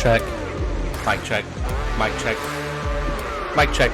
check. Mic check. Mic check. Mic check.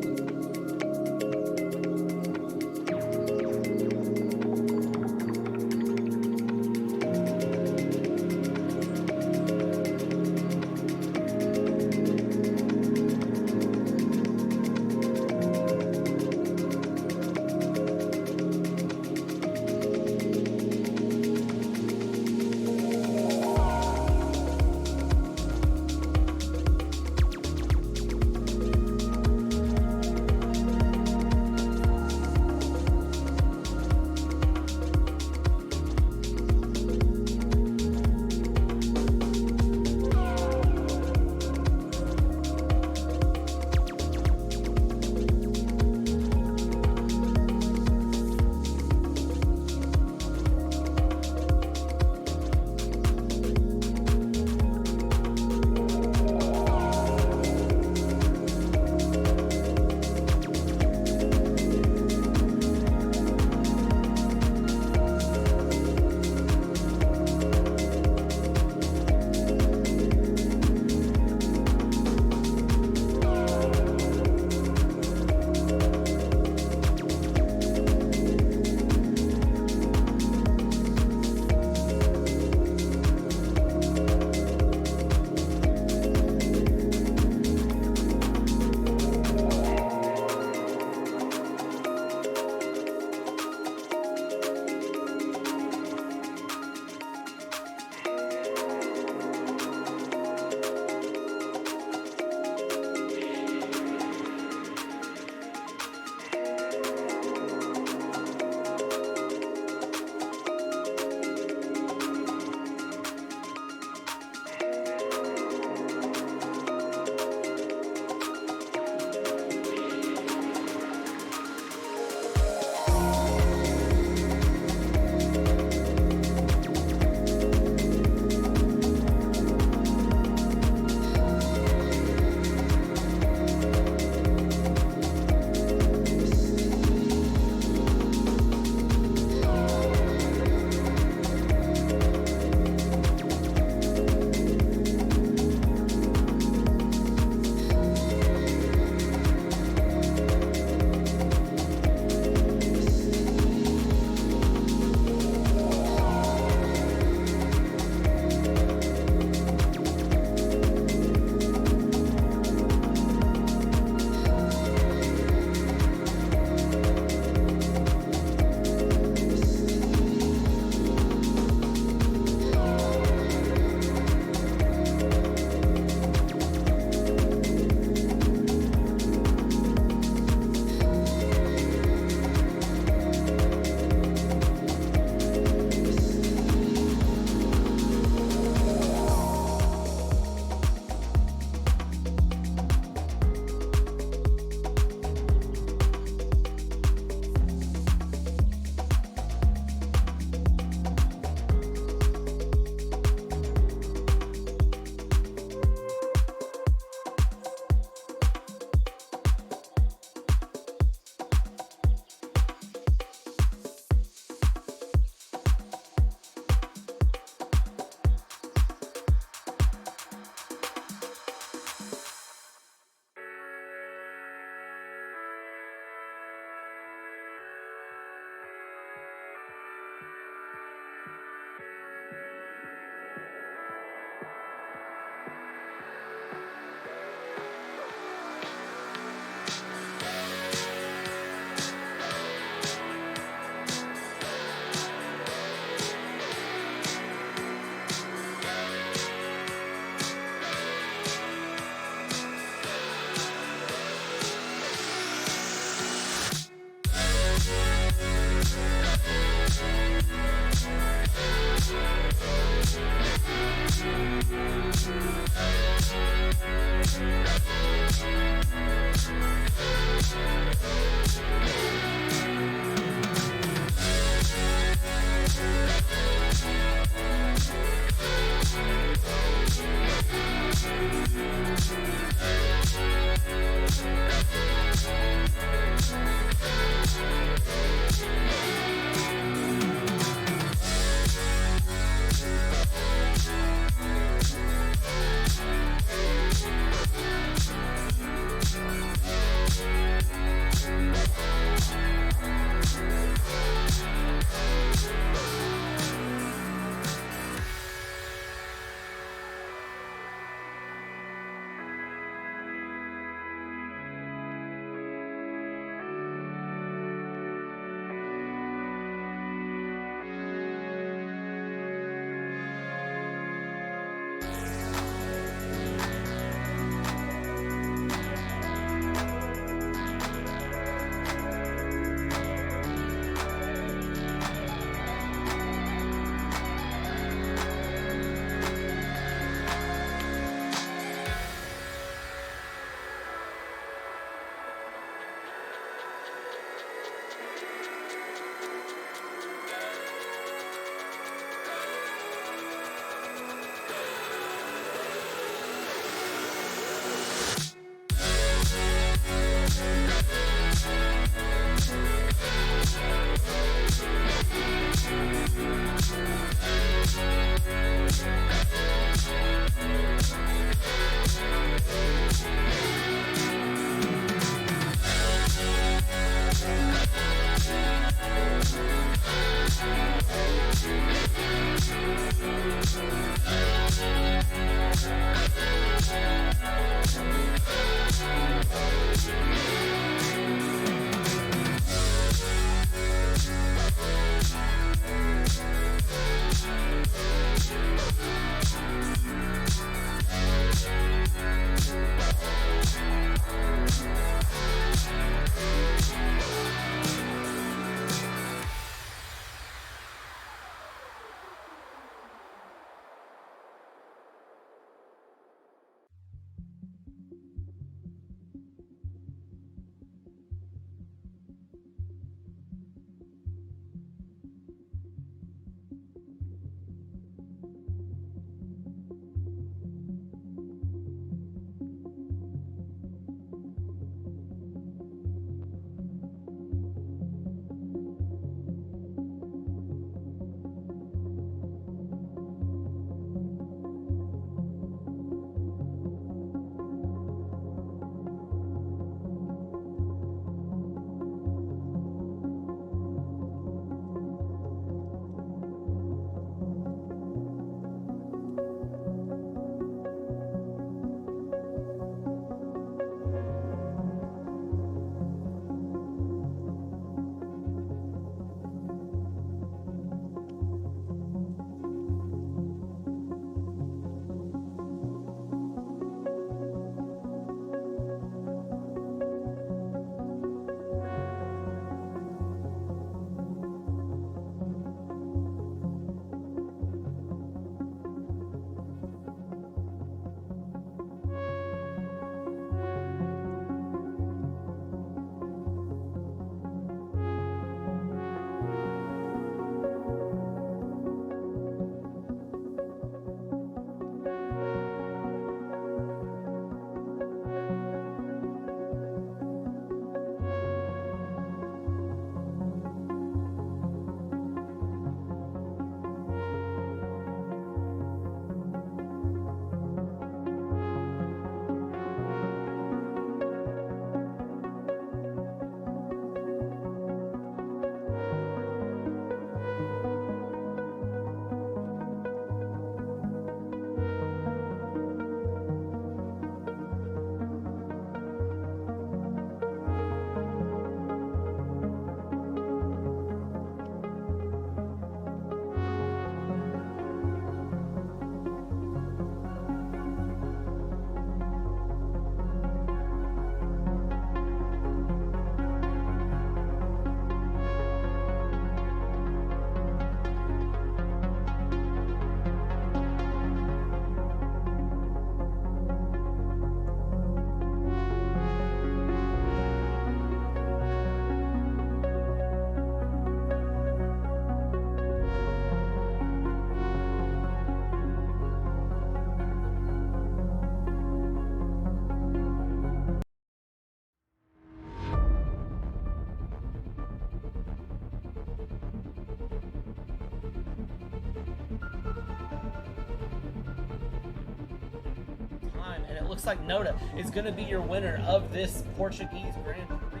and it looks like Noda is going to be your winner of this Portuguese Grand Prix.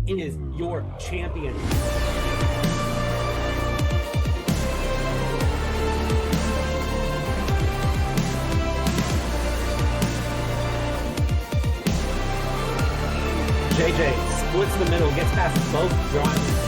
Is your champion. JJ splits the middle, gets past both drivers.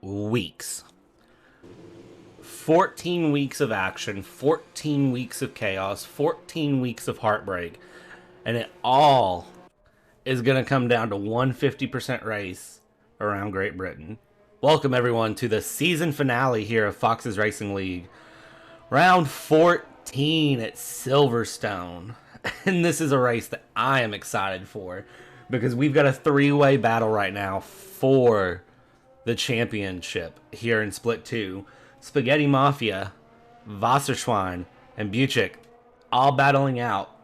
Weeks. 14 weeks of action, 14 weeks of chaos, 14 weeks of heartbreak, and it all is going to come down to one 50% race around Great Britain. Welcome everyone to the season finale here of FOXXXES Racing League. Round 14 at Silverstone. And this is a race that I am excited for because we've got a three-way battle right now for the championship here in Split 2. Spaghetti Mafia, Wasserschwein, and Buchik all battling out.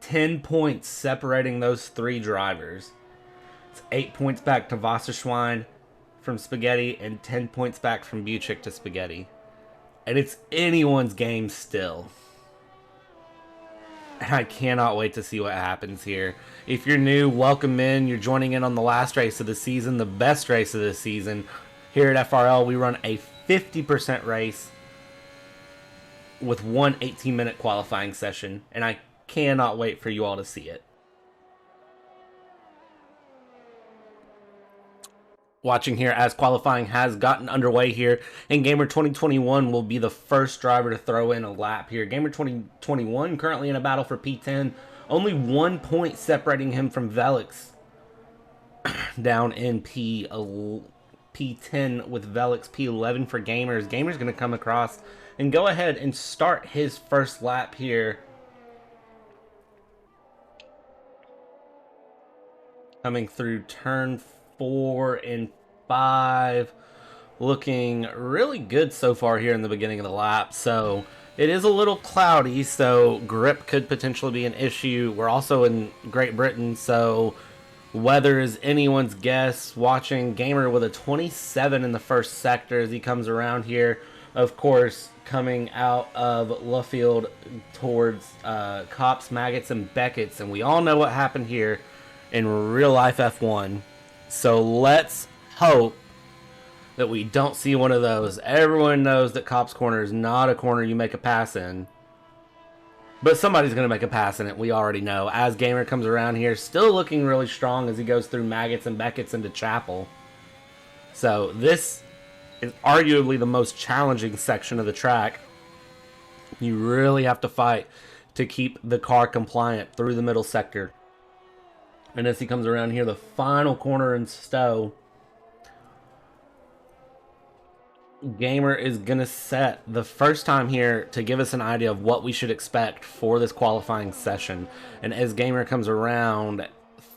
10 points separating those three drivers. It's 8 points back to Wasserschwein from Spaghetti and 10 points back from Buchik to Spaghetti. And it's anyone's game still. And I cannot wait to see what happens here. If you're new, welcome in. You're joining in on the last race of the season, the best race of the season. Here at FRL, we run a 50% race with one 18-minute qualifying session. And I cannot wait for you all to see it. Watching here as qualifying has gotten underway here, and Gamer 2021 will be the first driver to throw in a lap here. Gamer 2021 currently in a battle for P10, only 1 point separating him from Velix down in P10 with Velix, P11 for Gamers. Gamer's going to come across and go ahead and start his first lap here. Coming through turn 4 and 5, looking really good so far here in the beginning of the lap. So it is a little cloudy, so grip could potentially be an issue. We're also in Great Britain, so weather is anyone's guess. Watching Gamer with a 27 in the first sector as he comes around here. Of course, coming out of Luffield towards Cops, Maggots, and Beckett's, and we all know what happened here in real life F1. So let's hope that we don't see one of those. Everyone knows that Cops Corner is not a corner you make a pass in. But somebody's going to make a pass in it, we already know. As Gamer comes around here, still looking really strong as he goes through Maggots and Beckett's into Chapel. So this is arguably the most challenging section of the track. You really have to fight to keep the car compliant through the middle sector. And as he comes around here, the final corner in Stowe, Gamer is going to set the first time here to give us an idea of what we should expect for this qualifying session. And as Gamer comes around,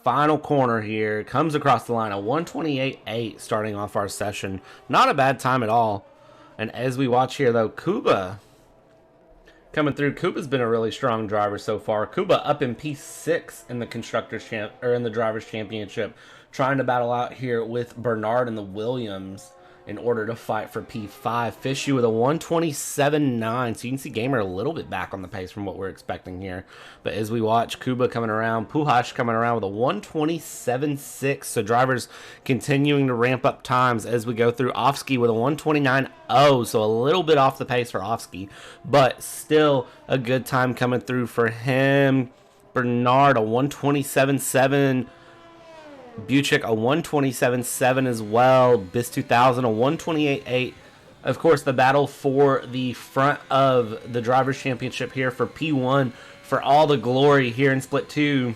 final corner here, comes across the line, a 128.8 starting off our session. Not a bad time at all. And as we watch here, though, Kuba coming through. Kuba's been a really strong driver so far. Kuba up in P6 in the in the Drivers' Championship, trying to battle out here with Bernard and the Williams in order to fight for P5. Fishu with a 127.9. So you can see Gamer a little bit back on the pace from what we're expecting here. But as we watch, Kuba coming around, Puhash coming around with a 127.6. So drivers continuing to ramp up times as we go through. FOXXXES with a 129.0. So a little bit off the pace for FOXXXES, but still a good time coming through for him. Bernard a 127.7. Buchik a 127.7 as well. BIS 2000 a 128.8. Of course, the battle for the front of the Drivers' Championship here for P1 for all the glory here in Split 2.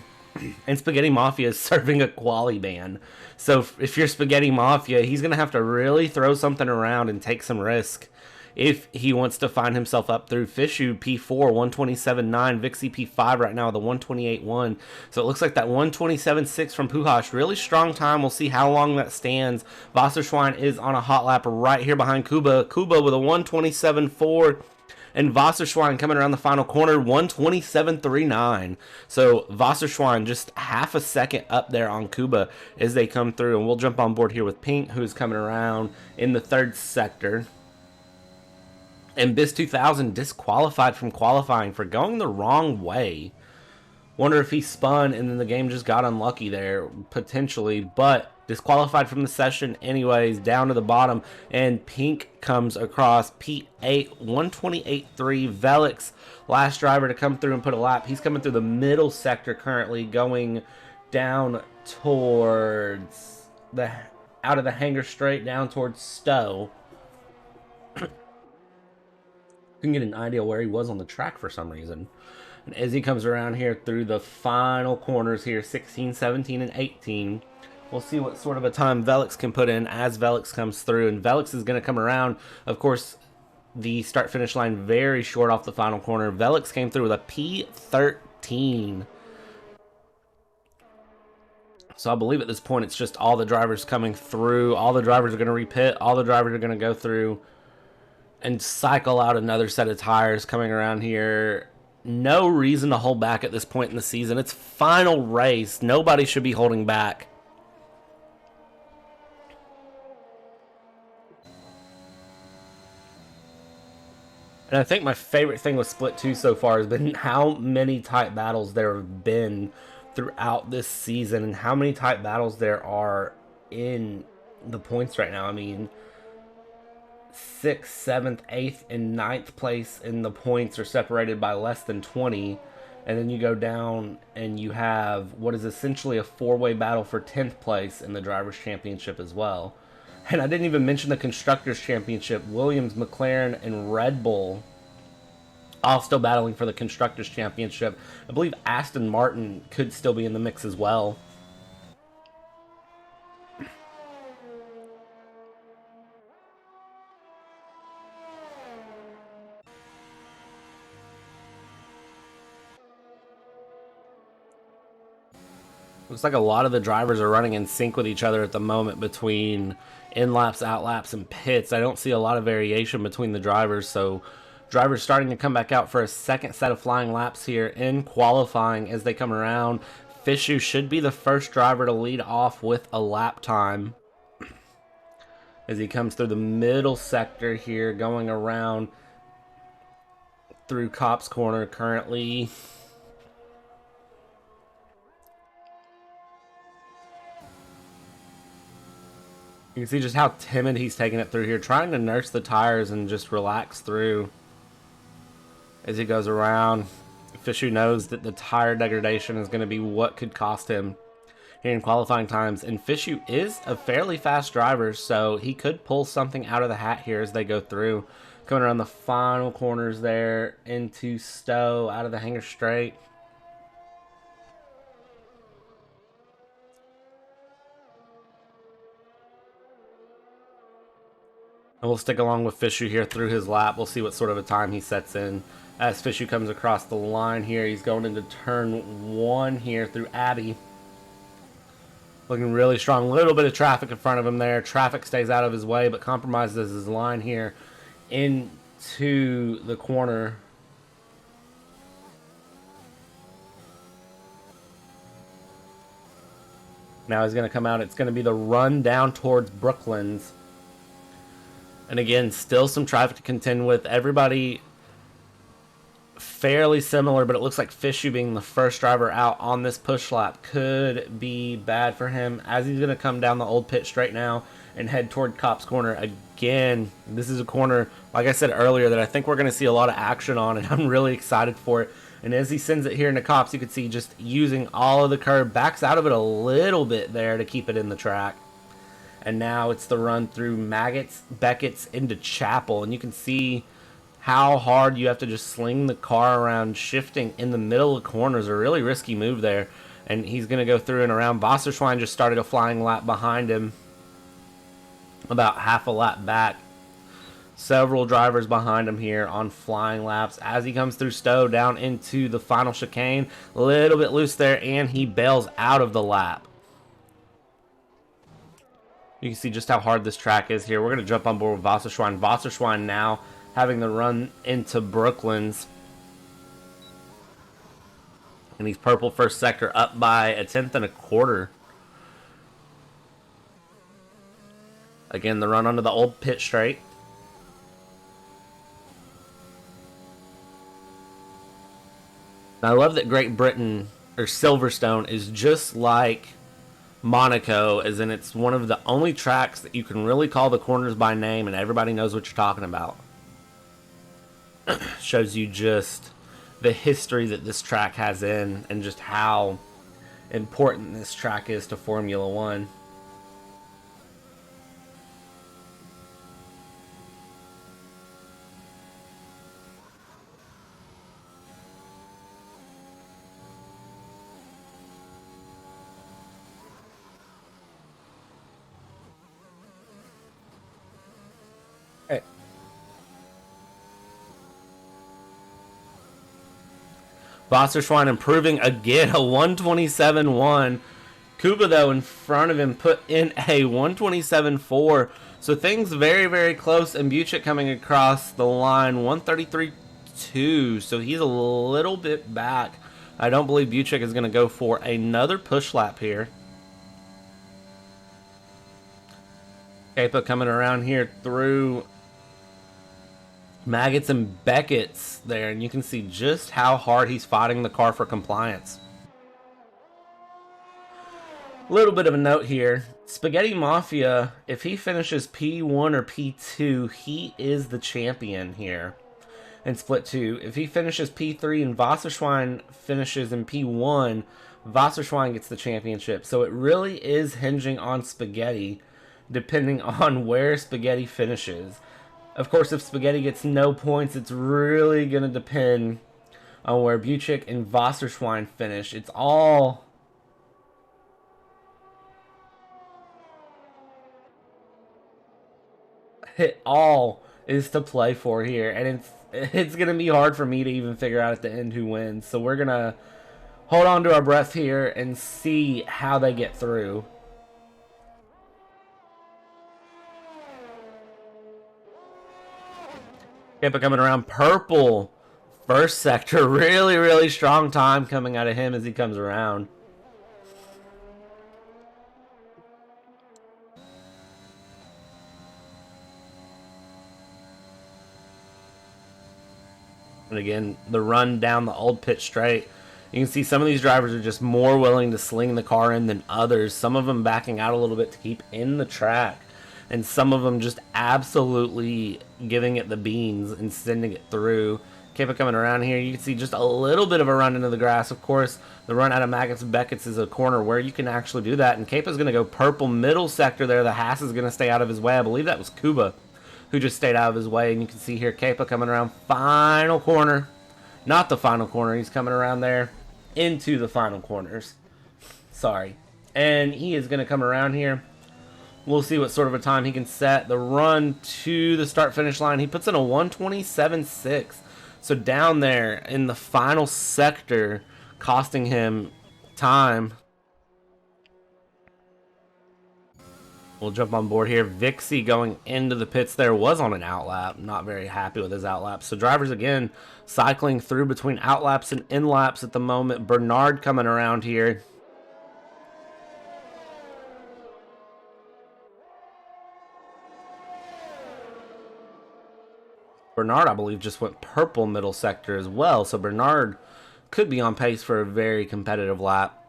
And Spaghetti Mafia is serving a quali ban. So if you're Spaghetti Mafia, he's going to have to really throw something around and take some risk if he wants to find himself up through. Fishu P4 127.9, Vixie P5 right now with a 128.1. So it looks like that 127.6 from Puhash, really strong time. We'll see how long that stands. Wasserschwein is on a hot lap right here behind Kuba with a 127.4. And Wasserschwein coming around the final corner, 127.39. So Wasserschwein just half a second up there on Kuba as they come through. And we'll jump on board here with Pink, who's coming around in the third sector. And BIS 2000 disqualified from qualifying for going the wrong way. Wonder if he spun and then the game just got unlucky there, potentially. But disqualified from the session anyways, down to the bottom. And Pink comes across P8, 128.3. Velix, last driver to come through and put a lap. He's coming through the middle sector currently, going down towards out of the hangar straight down towards Stowe. Can get an idea where he was on the track for some reason. And as he comes around here through the final corners here, 16, 17, and 18, we'll see what sort of a time Velix can put in as Velix comes through. And Velix is going to come around. Of course, the start-finish line very short off the final corner. Velix came through with a P13. So I believe at this point it's just all the drivers coming through. All the drivers are going to repit. All the drivers are going to go through and cycle out another set of tires coming around here. No reason to hold back at this point in the season. It's final race. Nobody should be holding back. And I think my favorite thing with Split 2 so far has been how many tight battles there have been throughout this season and how many tight battles there are in the points right now. I mean, 6th, 7th, 8th, and 9th place in the points are separated by less than 20. And then you go down and you have what is essentially a four-way battle for 10th place in the Drivers' Championship as well. And I didn't even mention the Constructors' Championship. Williams, McLaren, and Red Bull all still battling for the Constructors' Championship. I believe Aston Martin could still be in the mix as well. Looks like a lot of the drivers are running in sync with each other at the moment between in-laps, out-laps, and pits. I don't see a lot of variation between the drivers, so drivers starting to come back out for a second set of flying laps here in qualifying as they come around. Fishu should be the first driver to lead off with a lap time as he comes through the middle sector here, going around through Cop's Corner currently. You can see just how timid he's taking it through here, trying to nurse the tires and just relax through as he goes around. Fishu knows that the tire degradation is going to be what could cost him here in qualifying times. And Fishu is a fairly fast driver, so he could pull something out of the hat here as they go through. Coming around the final corners there into Stowe, out of the hangar straight. And we'll stick along with Fishu here through his lap. We'll see what sort of a time he sets in. As Fishu comes across the line here, he's going into turn 1 here through Abbey. Looking really strong. A little bit of traffic in front of him there. Traffic stays out of his way, but compromises his line here into the corner. Now he's going to come out. It's going to be the run down towards Brooklands. And again, still some traffic to contend with. Everybody fairly similar, but it looks like Fishu being the first driver out on this push lap could be bad for him, as he's going to come down the old pit straight now and head toward Cop's Corner again. This is a corner, like I said earlier, that I think we're going to see a lot of action on, and I'm really excited for it. And as he sends it here into Cops, you can see just using all of the curb, backs out of it a little bit there to keep it in the track. And now it's the run through Maggots, Beckett's into Chapel, and you can see how hard you have to just sling the car around, shifting in the middle of corners. A really risky move there. And he's going to go through and around. Wasserschwein just started a flying lap behind him, about half a lap back. Several drivers behind him here on flying laps as he comes through Stowe down into the final chicane. A little bit loose there, and he bails out of the lap. You can see just how hard this track is here. We're going to jump on board with Wasserschwein. Wasserschwein now having the run into Brooklands. And he's purple first sector, up by 1/10 and a quarter. Again, the run onto the old pit straight. And I love that Great Britain, or Silverstone, is just like Monaco, as in it's one of the only tracks that you can really call the corners by name and everybody knows what you're talking about. Shows you just the history that this track has in, and just how important this track is to Formula One. Wasserschwein improving again, a 127.1. Kuba, though, in front of him put in a 127.4. So things very, very close. And Buchik coming across the line, 133.2. So he's a little bit back. I don't believe Buchik is going to go for another push lap here. Kepa coming around here through Maggots and Beckett's there, and you can see just how hard he's fighting the car for compliance. A little bit of a note here. Spaghetti Mafia, if he finishes P1 or P2, he is the champion here in Split 2. If he finishes P3 and Wasserschwein finishes in P1, Wasserschwein gets the championship. So it really is hinging on Spaghetti, depending on where Spaghetti finishes. Of course, if Spaghetti gets no points, it's really going to depend on where Buchik and Wasserschwein finish. It's all is to play for here, and it's going to be hard for me to even figure out at the end who wins. So we're going to hold on to our breath here and see how they get through. Kepa coming around, purple first sector. Really, really strong time coming out of him as he comes around. And again, the run down the old pit straight. You can see some of these drivers are just more willing to sling the car in than others. Some of them backing out a little bit to keep in the track. And some of them just absolutely giving it the beans and sending it through. Kepa coming around here. You can see just a little bit of a run into the grass. Of course, the run out of Maggots Beckett's is a corner where you can actually do that. And Kepa's going to go purple middle sector there. The Haas is going to stay out of his way. I believe that was Kuba who just stayed out of his way. And you can see here Kepa coming around final corner. Not the final corner. He's coming around there into the final corners. Sorry. And he is going to come around here. We'll see what sort of a time he can set. The run to the start-finish line, he puts in a 127.6. So down there in the final sector, costing him time. We'll jump on board here. Vixie going into the pits there was on an outlap. Not very happy with his outlap. So drivers, again, cycling through between outlaps and inlaps at the moment. Bernard coming around here. Bernard, I believe, just went purple middle sector as well. So Bernard could be on pace for a very competitive lap.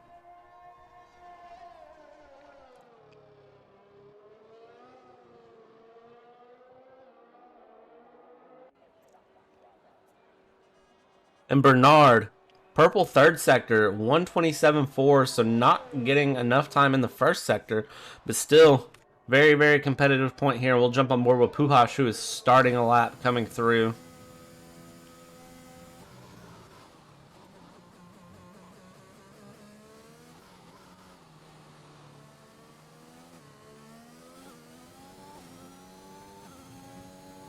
And Bernard, purple third sector, 127.4, so not getting enough time in the first sector, but still very, very competitive point here. We'll jump on board with Puhash, who is starting a lap coming through.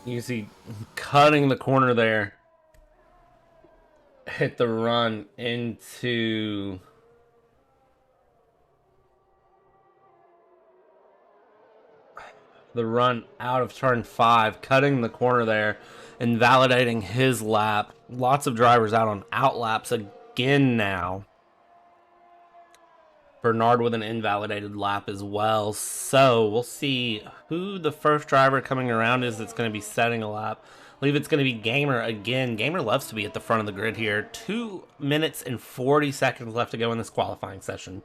You can see cutting the corner there. Hit the run into the run out of turn 5, cutting the corner there, invalidating his lap. Lots of drivers out on outlaps again now. Bernard with an invalidated lap as well. So we'll see who the first driver coming around is that's going to be setting a lap. I believe it's going to be Gamer again. Gamer loves to be at the front of the grid here. 2 minutes and 40 seconds left to go in this qualifying session.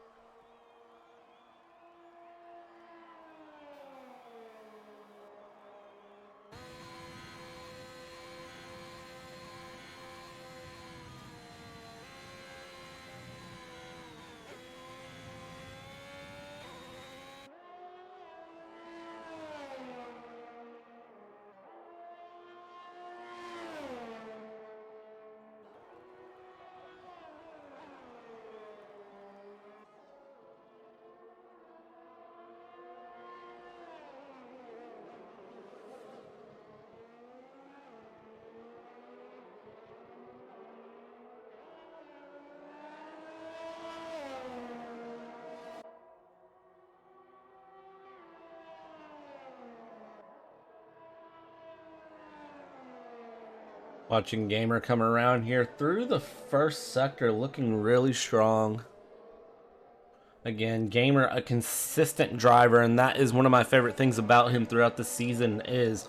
Watching Gamer come around here through the first sector, looking really strong. Again, Gamer, a consistent driver, and that is one of my favorite things about him throughout the season is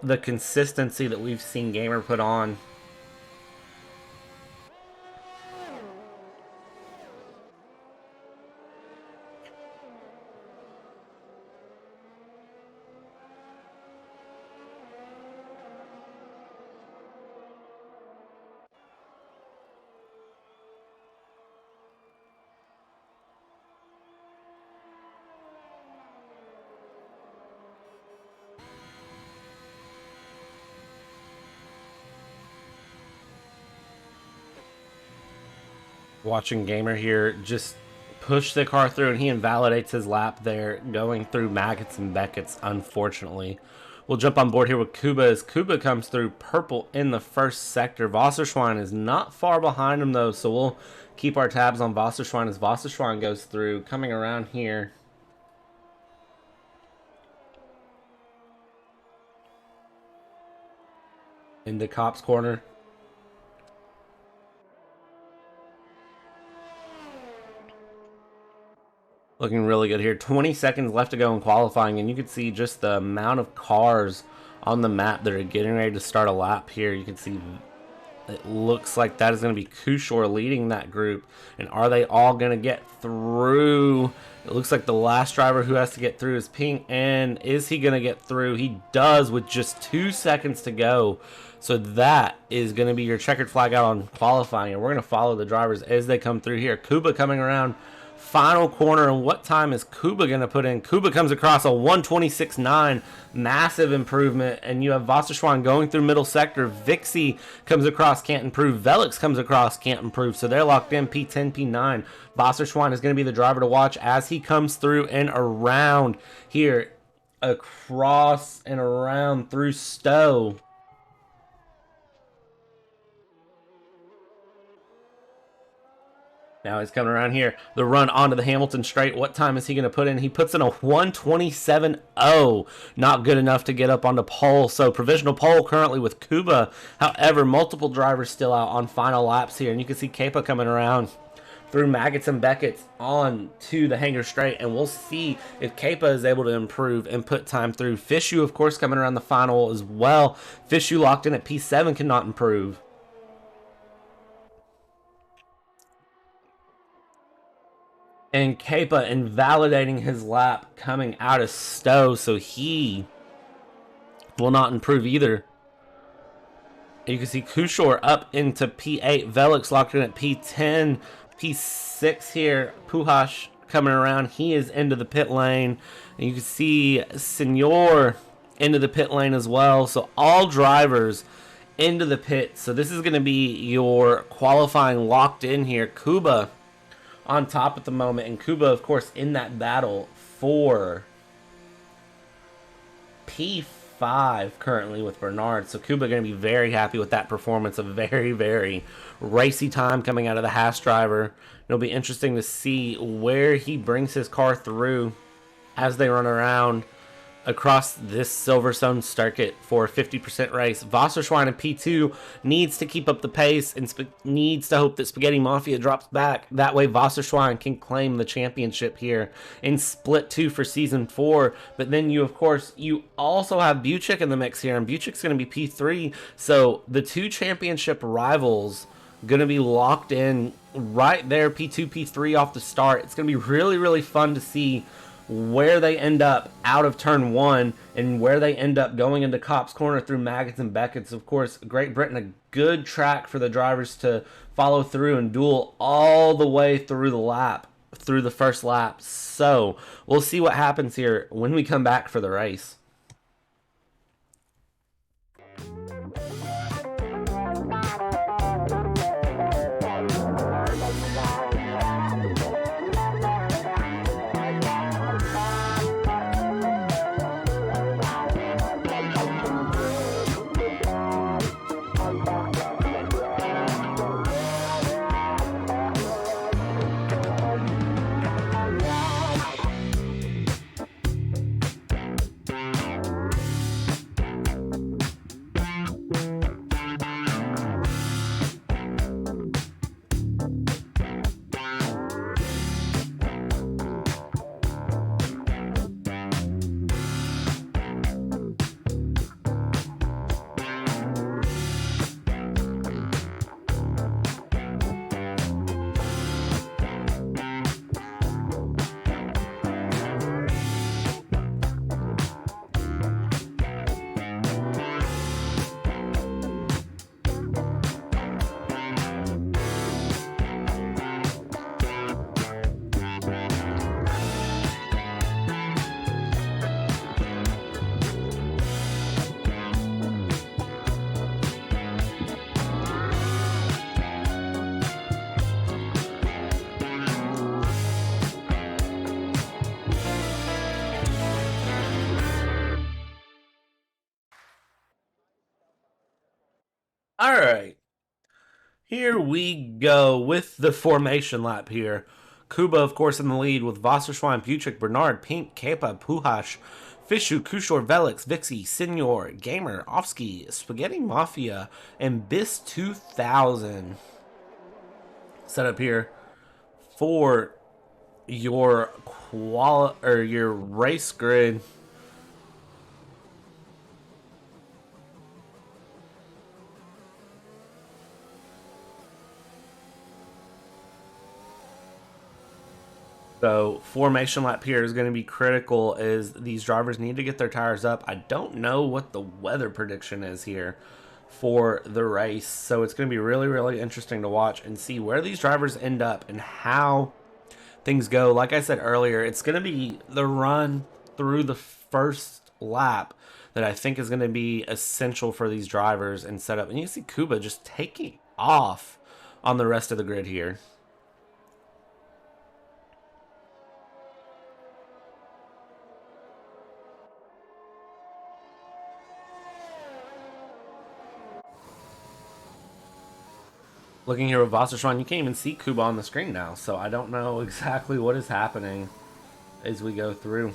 the consistency that we've seen Gamer put on. Watching Gamer here just push the car through, and he invalidates his lap there, going through Maggots and Beckett's, unfortunately. We'll jump on board here with Kuba as Kuba comes through purple in the first sector. Wasserschwein is not far behind him, though, so we'll keep our tabs on Wasserschwein as Wasserschwein goes through, coming around here. Into Cop's corner. Looking really good here. 20 seconds left to go in qualifying, and you can see just the amount of cars on the map that are getting ready to start a lap here. You can see it looks like that is going to be Kushor leading that group. And are they all going to get through? It looks like the last driver who has to get through is Ping. And is he going to get through? He does with just 2 seconds to go. So that is going to be your checkered flag out on qualifying. And we're going to follow the drivers as they come through here. Kuba coming around. Final corner, and what time is Kuba going to put in? Kuba comes across a 126.9, massive improvement, and you have Wasserschwein going through middle sector. Vixie comes across, can't improve. Velix comes across, can't improve, so they're locked in, P10, P9. Wasserschwein is going to be the driver to watch as he comes through and around here, across and around through Stowe. Now he's coming around here. The run onto the Hamilton straight. What time is he going to put in? He puts in a 127.0. Not good enough to get up on the pole. So provisional pole currently with Kuba. However, multiple drivers still out on final laps here. And you can see Kepa coming around through Maggots and Beckett's on to the hanger straight, and we'll see if Kepa is able to improve and put time through. Fishu, of course, coming around the final as well. Fishu locked in at P7 cannot improve. And Kepa invalidating his lap coming out of Stowe, so he will not improve either. You can see Kushor up into P8. Velix locked in at P10. P6 here. Puhash coming around. He is into the pit lane. And you can see Senor into the pit lane as well. So all drivers into the pit. So this is going to be your qualifying locked in here. Kuba on top at the moment. And Kuba, of course, in that battle for P5 currently with Bernard. So Kuba going to be very happy with that performance. A very, very racy time coming out of the Haas driver. It'll be interesting to see where he brings his car through as they run around across this Silverstone circuit for a 50% race. Wasserschwein in P2 needs to keep up the pace and needs to hope that Spaghetti Mafia drops back. That way Wasserschwein can claim the championship here in Split 2 for Season 4. But then you, of course, you also have Buchik in the mix here, and Buchik's going to be P3. So the two championship rivals going to be locked in right there, P2, P3 off the start. It's going to be really, really fun to see where they end up out of turn 1 and where they end up going into Cop's Corner through Maggots and Beckett's. Of course, Great Britain, a good track for the drivers to follow through and duel all the way through the lap, through the first lap. So we'll see what happens here when we come back for the race. All right, here we go with the formation lap here. Kuba, of course, in the lead with Wasserschwein, Buchik, Bernard, Pink, Kepa, Puhash, Fishu, Kushor, Velix, Vixie, Senor, Gamer, Ofsky, Spaghetti Mafia, and Bis 2000 set up here for your your race grid. So formation lap here is going to be critical as these drivers need to get their tires up. I don't know what the weather prediction is here for the race. So it's going to be really, really interesting to watch and see where these drivers end up and how things go. Like I said earlier, it's going to be the run through the first lap that I think is going to be essential for these drivers and setup. And you see Kuba just taking off on the rest of the grid here. Looking here with Wasserschwein, you can't even see Kuba on the screen now, so I don't know exactly what is happening as we go through.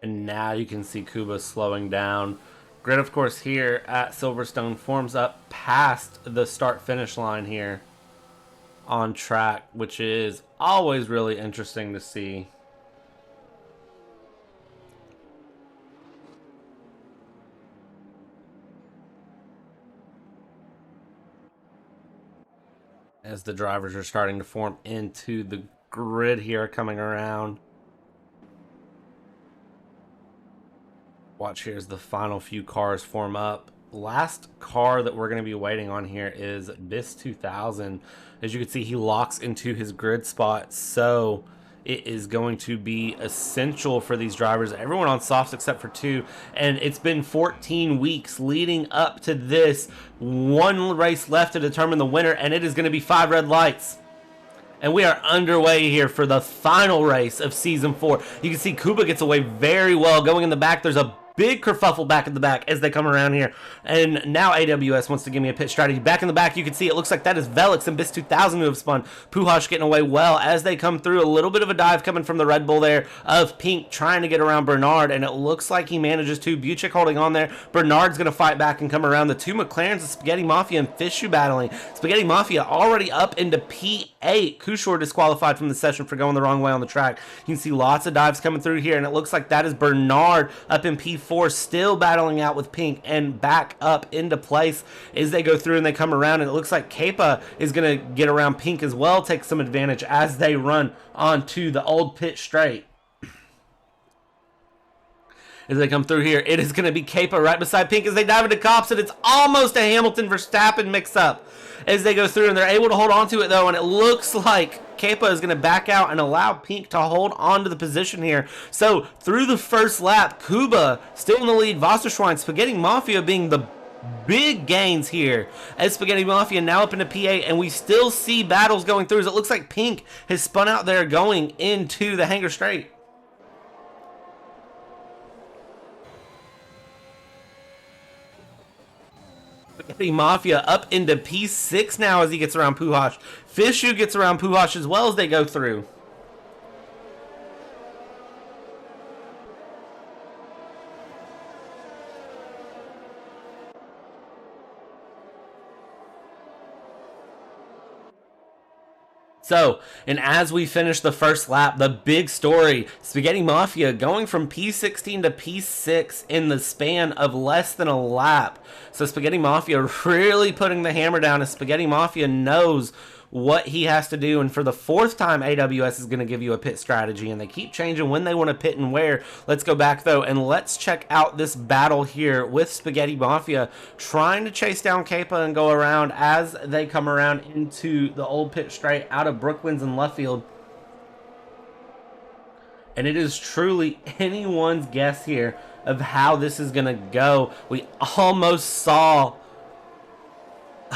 And now you can see Kuba slowing down. Grid, of course, here at Silverstone forms up past the start-finish line here on track, which is always really interesting to see. As the drivers are starting to form into the grid here coming around. Watch here as the final few cars form up. Last car that we're going to be waiting on here is BIS 2000. As you can see, he locks into his grid spot, so it is going to be essential for these drivers. Everyone on softs except for 2, and it's been 14 weeks leading up to this. One race left to determine the winner, and it is going to be 5 red lights. And we are underway here for the final race of Season 4. You can see Kuba gets away very well. Going in the back, there's a big kerfuffle back in the back as they come around here. And now AWS wants to give me a pit strategy. Back in the back, you can see it looks like that is Velix and BIS 2000 who have spun. Pujols getting away well as they come through. A little bit of a dive coming from the Red Bull there of Pink trying to get around Bernard, and it looks like he manages to. Buchek holding on there. Bernard's going to fight back and come around. The 2 McLarens, the Spaghetti Mafia and Fishu battling. Spaghetti Mafia already up into P8. Kushor disqualified from the session for going the wrong way on the track. You can see lots of dives coming through here, and it looks like that is Bernard up in P4, still battling out with Pink, and back up into place as they go through and they come around. And it looks like Kepa is going to get around Pink as well, take some advantage as they run onto the old pit straight. As they come through here, it is going to be Kepa right beside Pink as they dive into Cops, and it's almost a Hamilton-Verstappen mix-up as they go through, and they're able to hold on to it, though, and it looks like Kepa is going to back out and allow Pink to hold on to the position here. So, through the first lap, Kuba still in the lead, Wasserschwein, Spaghetti Mafia being the big gains here as Spaghetti Mafia now up into P8, and we still see battles going through as it looks like Pink has spun out there going into the hangar straight. Spaghetti Mafia up into P6 now as he gets around Pujols. Fishu gets around Pujols as well as they go through. So, and as we finish the first lap, the big story, Spaghetti Mafia going from P16 to P6 in the span of less than a lap. So Spaghetti Mafia really putting the hammer down as Spaghetti Mafia knows what he has to do, and for the 4th time AWS is going to give you a pit strategy, and they keep changing when they want to pit and where. Let's go back though and let's check out this battle here with Spaghetti Mafia trying to chase down Kepa and go around as they come around into the old pit straight out of Brooklands and Luffield. And it is truly anyone's guess here of how this is going to go. We almost saw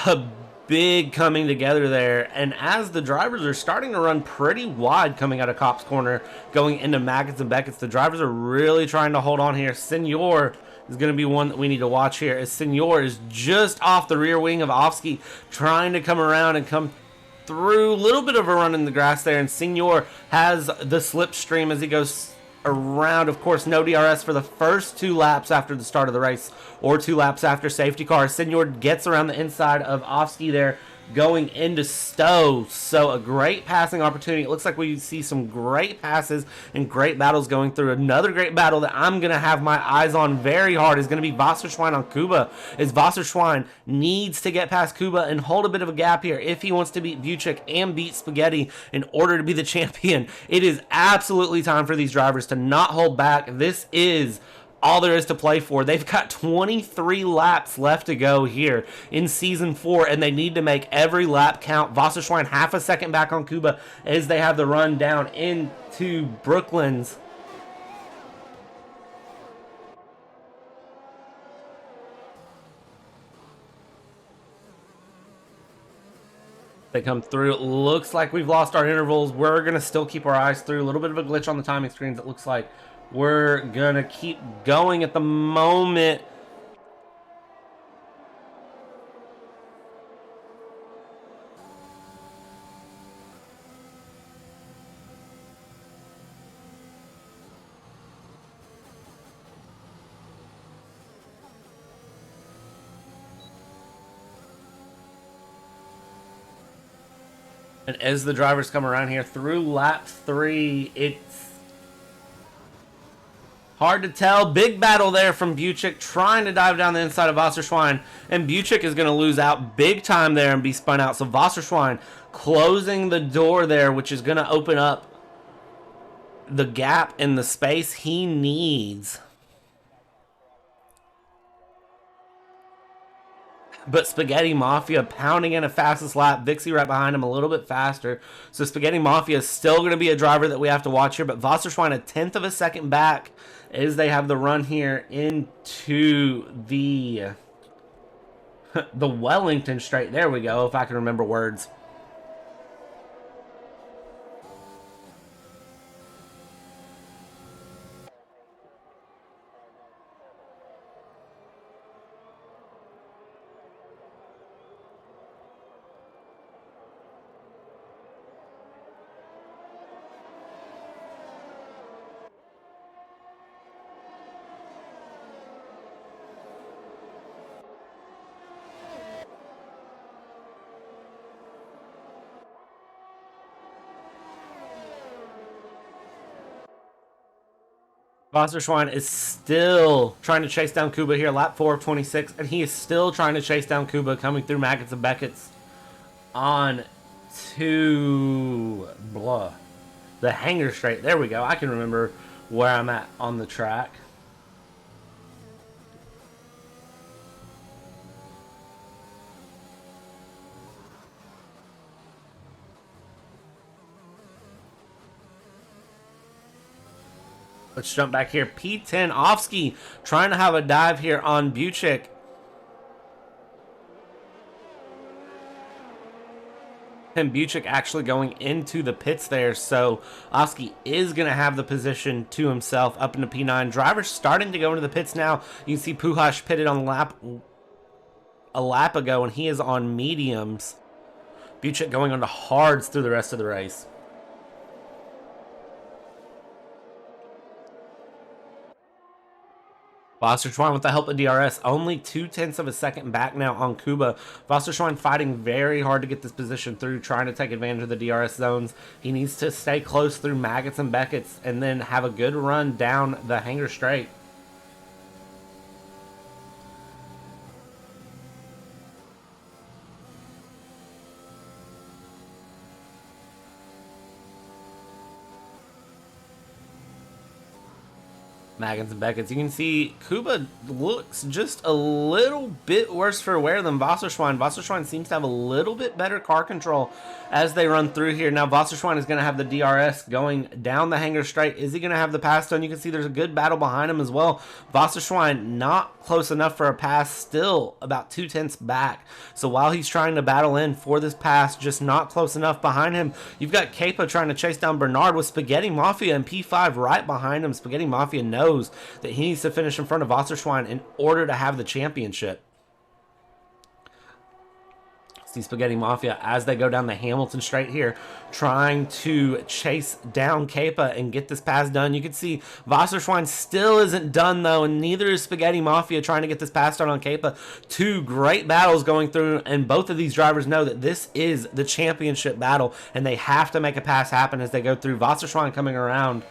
a big coming together there, and as the drivers are starting to run pretty wide coming out of Cop's corner going into Maggots and Beckett's, the drivers are really trying to hold on here. Senor is going to be one that we need to watch here, as Senor is just off the rear wing of FOXXXES trying to come around and come through. A little bit of a run in the grass there, and Senor has the slipstream as he goes around. Of course, no DRS for the first 2 laps after the start of the race, or 2 laps after safety car. Senor gets around the inside of FOXXXES there going into Stowe. So a great passing opportunity. It looks like we see some great passes and great battles going through. Another great battle that I'm going to have my eyes on very hard is going to be Wasserschwein on Kuba, as Wasserschwein needs to get past Kuba and hold a bit of a gap here if he wants to beat Buchek and beat Spaghetti in order to be the champion. It is absolutely time for these drivers to not hold back. This is all there is to play for. They've got 23 laps left to go here in Season 4, and they need to make every lap count. Wasserschwein half a second back on Kuba as they have the run down into Brooklands. They come through. It looks like we've lost our intervals. We're going to still keep our eyes through. A little bit of a glitch on the timing screens. It looks like we're going to keep going at the moment. And as the drivers come around here through lap 3, it's hard to tell. Big battle there from Buchik trying to dive down the inside of Wasserschwein. And Buchik is going to lose out big time there and be spun out. So Wasserschwein closing the door there, which is going to open up the gap in the space he needs. But Spaghetti Mafia pounding in a fastest lap. Vixie right behind him a little bit faster. So Spaghetti Mafia is still going to be a driver that we have to watch here. But Wasserschwein a 1/10 of a second back as they have the run here into the Wellington straight. There we go, if I can remember words. Wasserschwein is still trying to chase down Kuba here, lap 4 of 26, and he is still trying to chase down Kuba coming through Maggots and Beckett's on to the hanger straight. There we go. I can remember where I'm at on the track. Let's jump back here. P10 Ofsky trying to have a dive here on Buchik. And Buchik actually going into the pits there. So Ofsky is going to have the position to himself up into P9. Drivers starting to go into the pits now. You can see Puhash pitted on a lap ago, and he is on mediums. Buchik going on to hards through the rest of the race. Wasserschwein with the help of DRS, only 2/10 of a second back now on Kuba. Wasserschwein fighting very hard to get this position through, trying to take advantage of the DRS zones. He needs to stay close through Maggots and Beckett's and then have a good run down the hanger straight. Maggots and Beckett's. You can see Kuba looks just a little bit worse for wear than Wasserschwein. Wasserschwein seems to have a little bit better car control as they run through here. Now Wasserschwein is going to have the DRS going down the hanger straight. Is he going to have the pass done? You can see there's a good battle behind him as well. Wasserschwein not close enough for a pass, still about 2/10 back. So while he's trying to battle in for this pass, just not close enough behind him. You've got Kepa trying to chase down Bernard with Spaghetti Mafia and P5 right behind him. Spaghetti Mafia knows that he needs to finish in front of Wasserschwein in order to have the championship. See Spaghetti Mafia as they go down the Hamilton straight here, trying to chase down Kepa and get this pass done. You can see Wasserschwein still isn't done though, and neither is Spaghetti Mafia trying to get this pass done on Kepa. Two great battles going through, and both of these drivers know that this is the championship battle, and they have to make a pass happen as they go through. Wasserschwein coming around.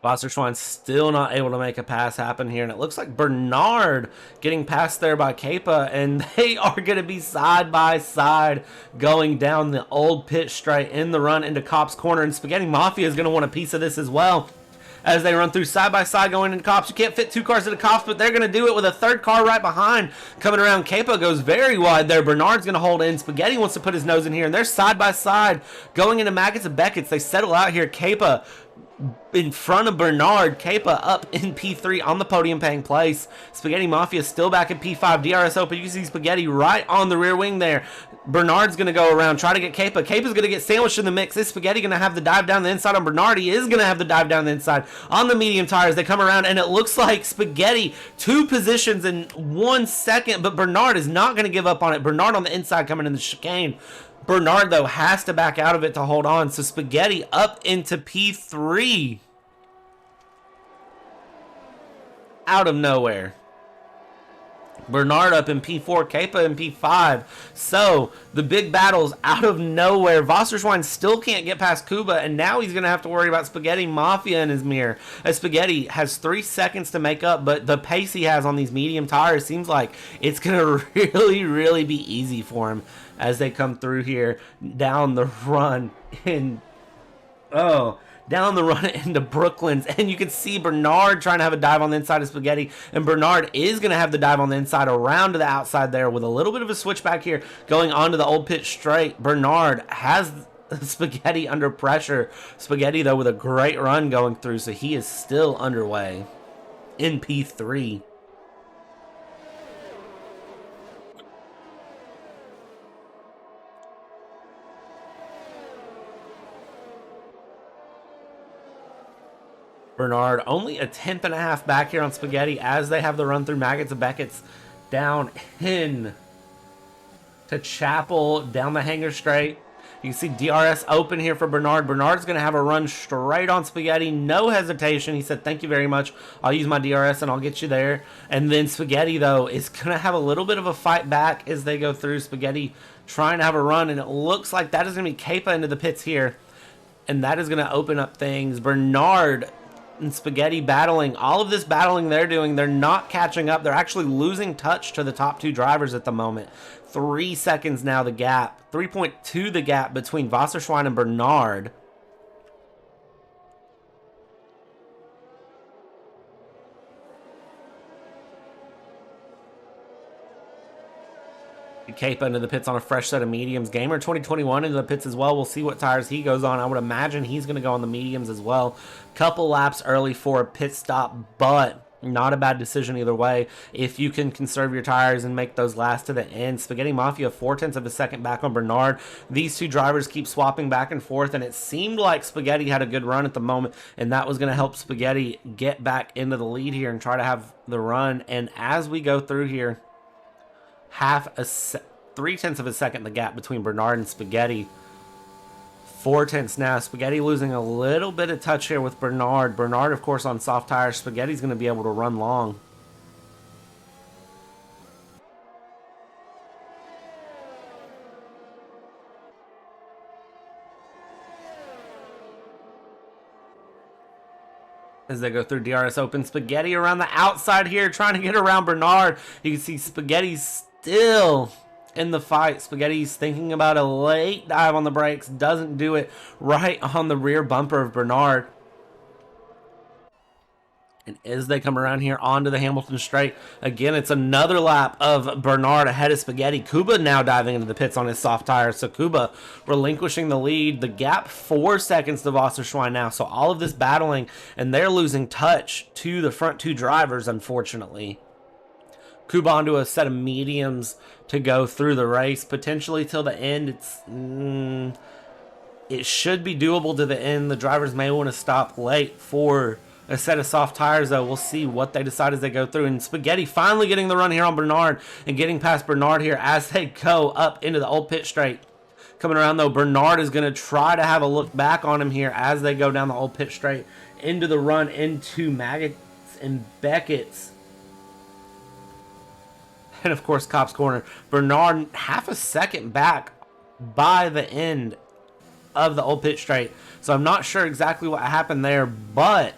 Wasserschwein still not able to make a pass happen here, and it looks like Bernard getting passed there by Kepa, and they are going to be side by side going down the old pit straight in the run into Cop's corner, and Spaghetti Mafia is going to want a piece of this as well as they run through side by side going into Cops. You can't fit two cars into Cops, but they're going to do it with a third car right behind coming around. Kepa goes very wide there. Bernard's going to hold in. Spaghetti wants to put his nose in here, and they're side by side going into Maggots and Beckett's. They settle out here. Kepa in front of Bernard. Kepa up in P3 on the podium paying place. Spaghetti Mafia still back in P5. DRS open. You can see Spaghetti right on the rear wing there. Bernard's going to go around, try to get Kepa. Kepa's going to get sandwiched in the mix. Is Spaghetti going to have the dive down the inside on Bernard? He is going to have the dive down the inside on the medium tires. They come around, and it looks like Spaghetti, two positions in 1 second, but Bernard is not going to give up on it. Bernard on the inside coming in the chicane. Bernard, though, has to back out of it to hold on. So Spaghetti up into P3. out of nowhere. Bernard up in P4, Kepa in P5. So, the big battles out of nowhere. Wasserschwein still can't get past Kuba, and now he's going to have to worry about Spaghetti Mafia in his mirror. As Spaghetti has 3 seconds to make up, but the pace he has on these medium tires seems like it's going to really, really be easy for him as they come through here down the run in... down the run into Brooklyn's, and you can see Bernard trying to have a dive on the inside of Spaghetti, and Bernard is going to have the dive on the inside around to the outside there with a little bit of a switchback here going onto the old pit straight. Bernard has Spaghetti under pressure. Spaghetti, though, with a great run going through, so he is still underway in P3. Bernard only a 10th.5 back here on Spaghetti as they have the run through Maggots and Beckett's down in to Chapel, down the hanger straight. You can see DRS open here for Bernard. Bernard's going to have a run straight on Spaghetti. No hesitation. He said, thank you very much. I'll use my DRS and I'll get you there. And then Spaghetti, though, is going to have a little bit of a fight back as they go through. Spaghetti trying to have a run, and it looks like that is going to be Kepa into the pits here. And that is going to open up things. Bernard and Spaghetti battling. All of this battling they're doing, they're not catching up. They're actually losing touch to the top 2 drivers at the moment. 3 seconds now the gap. 3.2 the gap between Wasserschwein and Bernard. Kepa into the pits on a fresh set of mediums. Gamer 2021 into the pits as well. We'll see what tires he goes on. I would imagine he's going to go on the mediums as well. Couple laps early for a pit stop, but not a bad decision either way if you can conserve your tires and make those last to the end. Spaghetti Mafia 0.4 of a second back on Bernard. These 2 drivers keep swapping back and forth, and it seemed like Spaghetti had a good run at the moment, and that was going to help Spaghetti get back into the lead here and try to have the run. And as we go through here, 0.3 of a second the gap between Bernard and Spaghetti. 0.4 now. Spaghetti losing a little bit of touch here with Bernard. Bernard, of course, on soft tires. Spaghetti's going to be able to run long. As they go through DRS open, Spaghetti around the outside here trying to get around Bernard. You can see Spaghetti's still in the fight. Spaghetti's thinking about a late dive on the brakes. Doesn't do it right on the rear bumper of Bernard. And as they come around here onto the Hamilton straight, again, it's another lap of Bernard ahead of Spaghetti. Kuba now diving into the pits on his soft tires. So Kuba relinquishing the lead. The gap 4 seconds to Wasserschwein now. So all of this battling, and they're losing touch to the front 2 drivers, unfortunately. Kuba onto a set of mediums to go through the race, potentially till the end. It should be doable to the end. The drivers may want to stop late for a set of soft tires, though. We'll see what they decide as they go through. And Spaghetti finally getting the run here on Bernard and getting past Bernard here as they go up into the old pit straight. Coming around, though, Bernard is going to try to have a look back on him here as they go down the old pit straight into the run into Maggots and Beckett's. And, of course, Cop's Corner. Bernard 0.5 second back by the end of the old pit straight. So I'm not sure exactly what happened there, but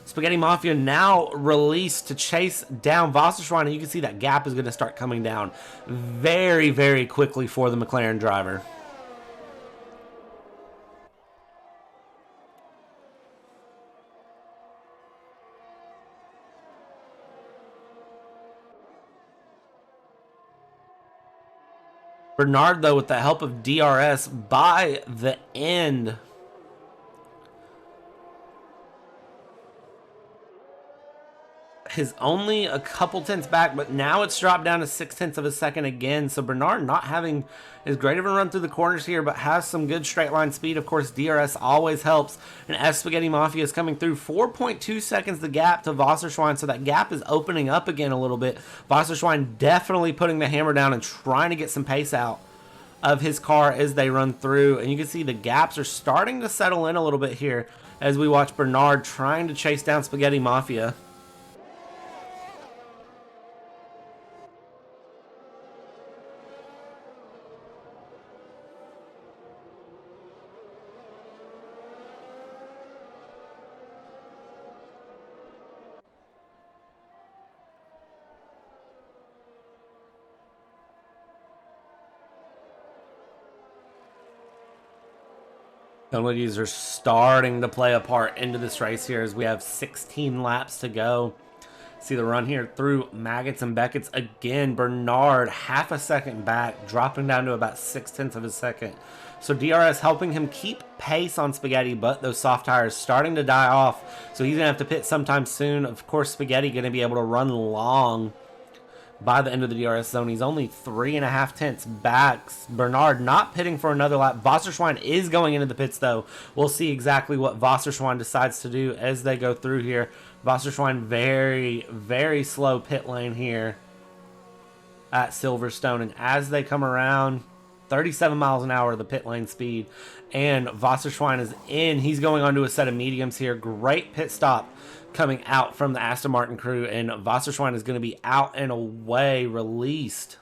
Spaghetti Mafia now released to chase down Wasserschwein, and you can see that gap is going to start coming down very, very quickly for the McLaren driver. Bernard, though, with the help of DRS by the end, is only a couple tenths back, but now it's dropped down to 0.6 of a second again. So Bernard not having as great of a run through the corners here, but has some good straight line speed. Of course, DRS always helps. And as Spaghetti Mafia is coming through, 4.2 seconds the gap to Wasserschwein, so that gap is opening up again a little bit. Wasserschwein definitely putting the hammer down and trying to get some pace out of his car as they run through. And you can see the gaps are starting to settle in a little bit here as we watch Bernard trying to chase down Spaghetti Mafia. Penalties are starting to play a part into this race here as we have 16 laps to go. See the run here through Maggots and Beckett's again. Bernard half a second back, dropping down to about 0.6 of a second. So DRS helping him keep pace on Spaghetti, but those soft tires starting to die off. So he's going to have to pit sometime soon. Of course, Spaghetti going to be able to run long by the end of the DRS zone. He's only 3.5 tenths back. Bernard not pitting for another lap. Wasserschwein is going into the pits, though. We'll see exactly what Wasserschwein decides to do as they go through here. Wasserschwein very, very slow pit lane here at Silverstone. And as they come around, 37 miles an hour, the pit lane speed. And Wasserschwein is in. He's going on to a set of mediums here. Great pit stop coming out from the Aston Martin crew. And Wasserschwein is going to be out and away, released.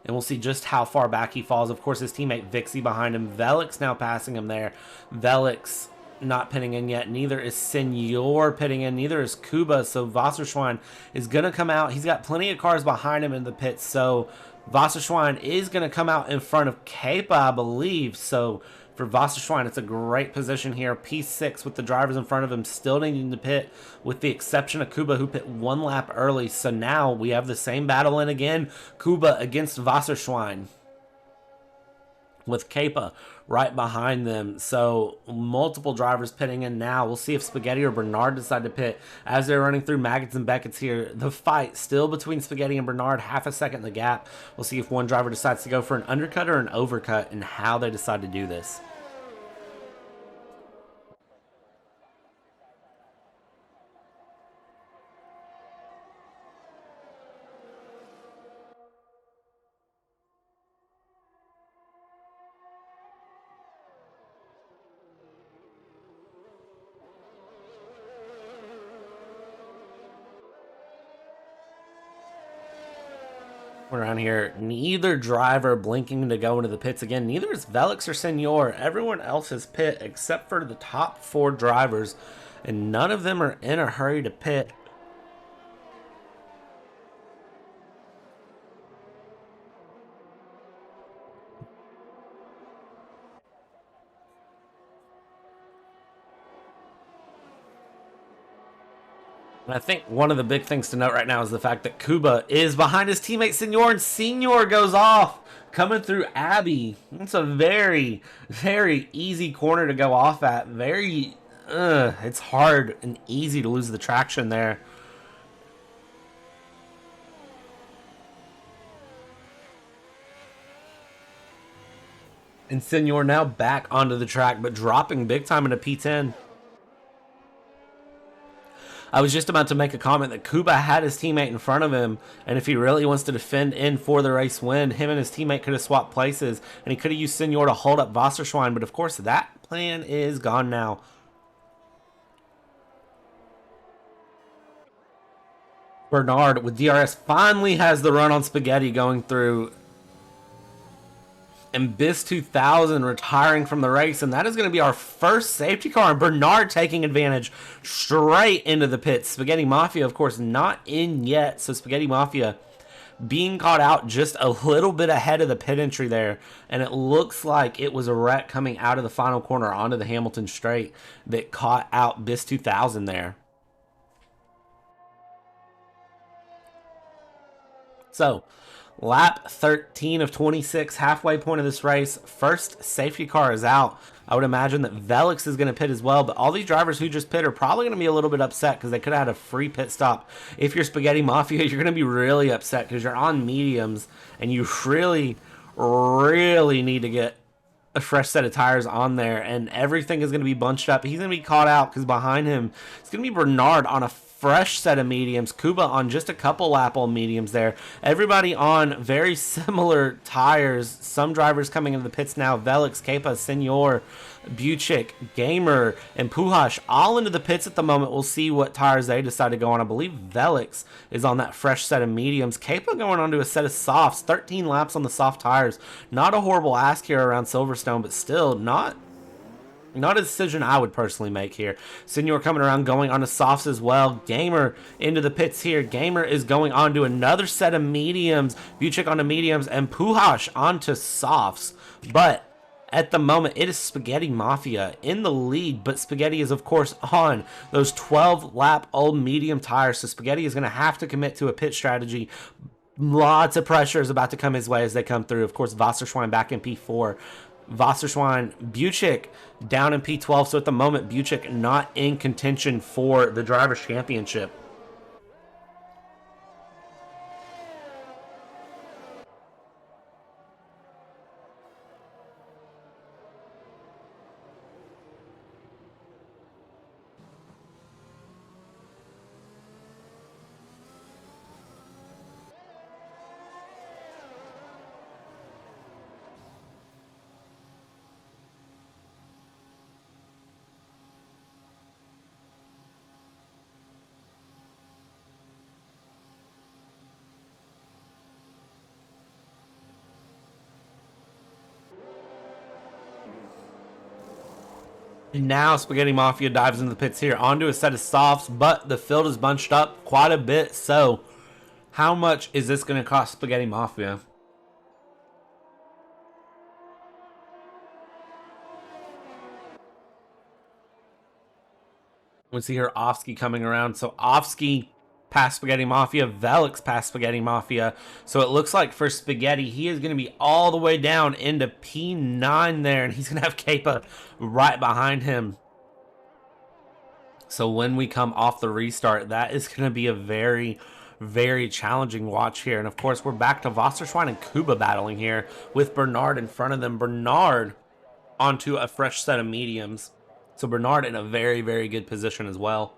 And we'll see just how far back he falls. Of course, his teammate Vixie behind him. Velix now passing him there. Velix not pitting in yet. Neither is Senor pitting in. Neither is Kuba. So Wasserschwein is going to come out. He's got plenty of cars behind him in the pits. So Wasserschwein is going to come out in front of Kepa, I believe. So for Wasserschwein, it's a great position here. P6 with the drivers in front of him still needing to pit, with the exception of Kuba, who pit one lap early. So now we have the same battle in again. Kuba against Wasserschwein, with Kepa right behind them. So multiple drivers pitting in now. We'll see if Spaghetti or Bernard decide to pit as they're running through Maggots and Beckett's here. The fight still between Spaghetti and Bernard, half a second in the gap. We'll see if one driver decides to go for an undercut or an overcut and how they decide to do this. Around here, neither driver blinking to go into the pits again. Neither is Velix or Senor. Everyone else is pit except for the top 4 drivers, and none of them are in a hurry to pit. And I think one of the big things to note right now is the fact that Kuba is behind his teammate Senor, and Senor goes off coming through Abbey. It's a very, very easy corner to go off at. It's hard and easy to lose the traction there. And Senor now back onto the track, but dropping big time into P10. I was just about to make a comment that Kuba had his teammate in front of him, and if he really wants to defend in for the race win, him and his teammate could have swapped places, and he could have used Senor to hold up Wasserschwein, but of course that plan is gone now. Bernard with DRS finally has the run on Spaghetti going through, and BIS 2000 retiring from the race, and that is going to be our first safety car, and Bernard taking advantage straight into the pits. Spaghetti Mafia, of course, not in yet, so Spaghetti Mafia being caught out just a little bit ahead of the pit entry there, and it looks like it was a wreck coming out of the final corner onto the Hamilton straight that caught out BIS 2000 there. So lap 13 of 26, halfway point of this race. First safety car is out. I would imagine that Velix is going to pit as well, but all these drivers who just pit are probably going to be a little bit upset because they could have had a free pit stop. If you're Spaghetti Mafia, you're going to be really upset because you're on mediums and you really, really need to get a fresh set of tires on there, and everything is going to be bunched up. He's going to be caught out because behind him it's going to be Bernard on a fresh set of mediums, Kuba on just a couple lap on mediums there. Everybody on very similar tires. Some drivers coming into the pits now. Velix, Kepa, Senor, Buchik, Gamer, and Puhash all into the pits at the moment. We'll see what tires they decide to go on. I believe Velix is on that fresh set of mediums. Kepa going on to a set of softs. 13 laps on the soft tires. Not a horrible ask here around Silverstone, but still not a decision I would personally make here. Senor coming around, going on to softs as well. Gamer into the pits here. Gamer is going on to another set of mediums. Buchik onto mediums, and Puhash onto softs. But At the moment, it is Spaghetti Mafia in the lead, but Spaghetti is, of course, on those 12-lap-old medium tires, so Spaghetti is going to have to commit to a pit strategy. Lots of pressure is about to come his way as they come through. Of course, Wasserschwein back in P4. Wasserschwein, Buchik down in P12, so at the moment, Buchik not in contention for the Drivers' Championship. And now Spaghetti Mafia dives into the pits here onto a set of softs, but the field is bunched up quite a bit. So how much is this going to cost Spaghetti Mafia? We see here Ofsky coming around. So Ofsky past Spaghetti Mafia, Velix past Spaghetti Mafia. So it looks like for Spaghetti, he is going to be all the way down into P9 there, and he's going to have Kepa right behind him. So when we come off the restart, that is going to be a very, very challenging watch here. And of course, we're back to Wasserschwein and Kuba battling here with Bernard in front of them. Bernard onto a fresh set of mediums. So Bernard in a very, very good position as well.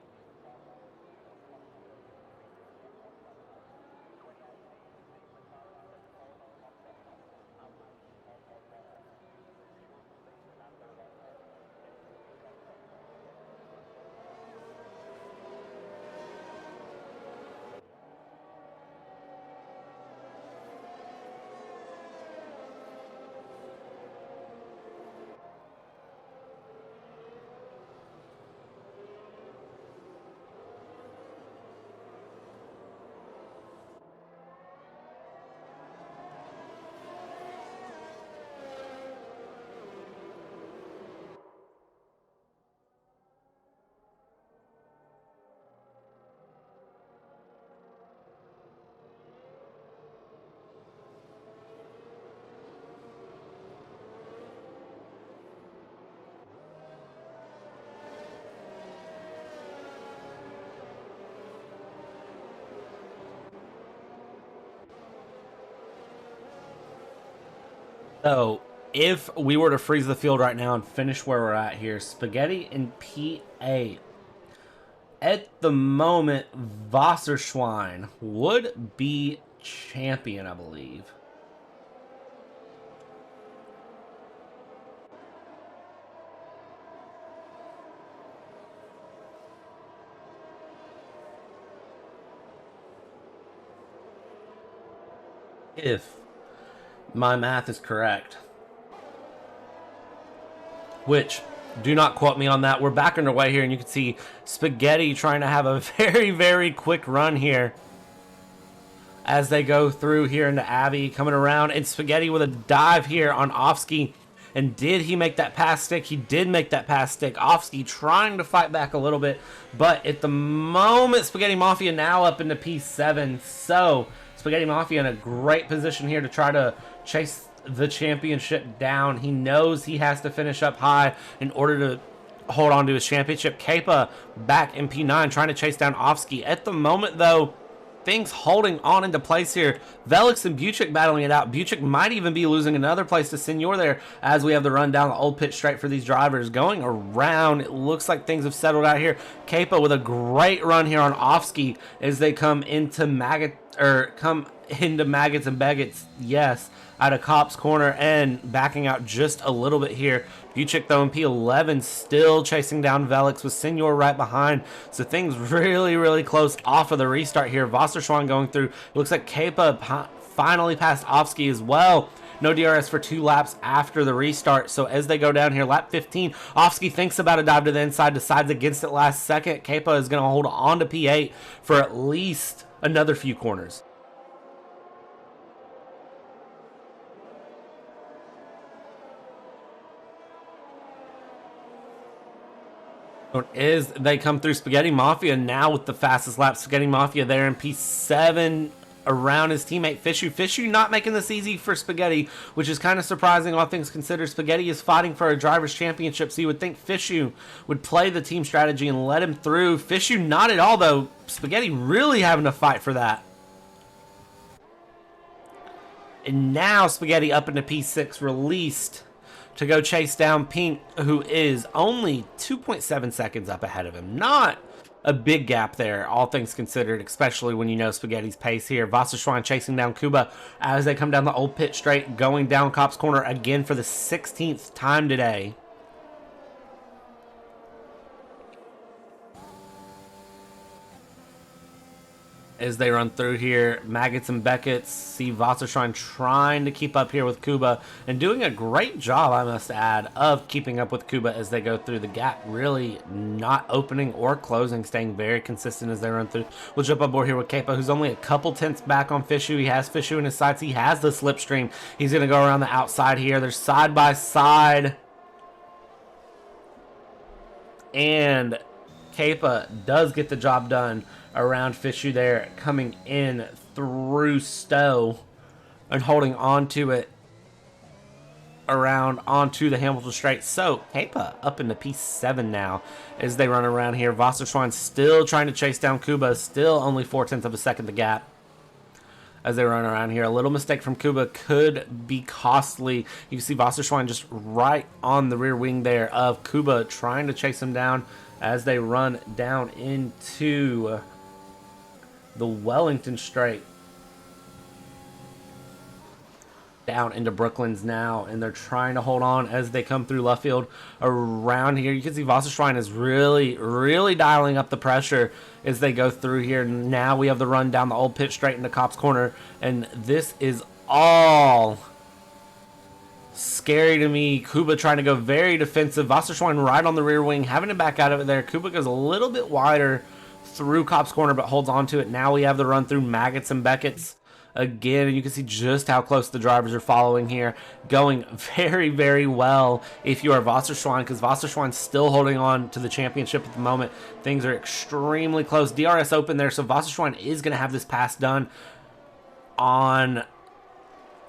So if we were to freeze the field right now and finish where we're at here, Spaghetti in P8. At the moment, Wasserschwein would be champion, I believe. If my math is correct. Which, do not quote me on that. We're back underway here, and you can see Spaghetti trying to have a very, very quick run here as they go through here into Abbey, coming around, and Spaghetti with a dive here on Ofsky. And did he make that pass stick? He did make that pass stick. Ofsky trying to fight back a little bit, but at the moment, Spaghetti Mafia now up into P7, so Spaghetti Mafia in a great position here to try to chase the championship down. He knows he has to finish up high in order to hold on to his championship. Kepa back in P9 trying to chase down Ofsky. At the moment, though, things holding on into place here. Velix and Buchik battling it out. Buchik might even be losing another place to Senor there as we have the run down the old pit straight for these drivers. Going around, it looks like things have settled out here. Kepa with a great run here on Ofsky as they come into Maggots and Beggots, yes, out of Cop's corner and backing out just a little bit here. Buchik, though, in P11, still chasing down Velix with Senor right behind. So things really, really close off of the restart here. Wasserschwein going through. It looks like Kepa finally passed Ofsky as well. No DRS for 2 laps after the restart. So as they go down here, lap 15, Ofsky thinks about a dive to the inside, decides against it last second. Kepa is going to hold on to P8 for at least another few corners. Is they come through Spaghetti Mafia now with the fastest lap. Spaghetti Mafia there in P7 around his teammate Fishu. Fishu not making this easy for Spaghetti, which is kind of surprising, all things considered. Spaghetti is fighting for a driver's championship, so you would think Fishu would play the team strategy and let him through. Fishu not at all, though. Spaghetti really having to fight for that. And now Spaghetti up into P6, released to go chase down Pink, who is only 2.7 seconds up ahead of him. Not a big gap there, all things considered, especially when you know Spaghetti's pace here. Wasserschwein chasing down Kuba as they come down the old pit straight, going down Cop's Corner again for the 16th time today. As they run through here, Maggots and Beckett's see Wasserschwein trying to keep up here with Kuba and doing a great job, I must add, of keeping up with Kuba as they go through the gap, really not opening or closing, staying very consistent as they run through. We'll jump on board here with Kepa, who's only a couple tenths back on Fishu. He has Fishu in his sights. He has the slipstream. He's going to go around the outside here. They're side by side. And Kepa does get the job done around Fishu there, coming in through Stowe and holding on to it around onto the Hamilton straight. So Kepa up into P7 now as they run around here. Wasserschwein still trying to chase down Kuba, still only 0.4 of a second the gap as they run around here. A little mistake from Kuba could be costly. You can see Wasserschwein just right on the rear wing there of Kuba, trying to chase him down as they run down into the Wellington Straight. Down into Brooklands now, and they're trying to hold on as they come through Luffield around here. You can see Wasserschwein is really dialing up the pressure as they go through here. Now we have the run down the old pit straight into Cop's Corner, and this is all scary to me. Kuba trying to go very defensive. Wasserschwein right on the rear wing, having to back out of it there. Kuba goes a little bit wider through Cop's Corner, but holds on to it. Now we have the run through Maggots and Beckett's again, and you can see just how close the drivers are following here. Going very well if you are Wasserschwein, because Wasserschwein's still holding on to the championship at the moment. Things are extremely close. DRS open there, so Wasserschwein is going to have this pass done on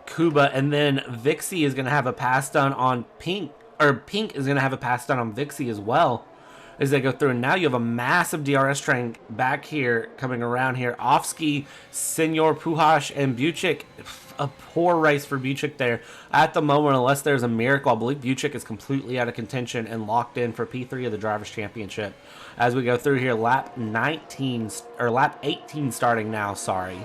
Kuba, and then Vixie is going to have a pass done on Pink, or Pink is going to have a pass done on Vixie as well as they go through. And now you have a massive DRS train back here coming around here. Ofsky, Senor Puhash, and Buchik. A poor race for Buchik there at the moment, unless there's a miracle. I believe Buchik is completely out of contention and locked in for P3 of the Drivers' Championship. As we go through here, lap 19, or lap 18 starting now, sorry.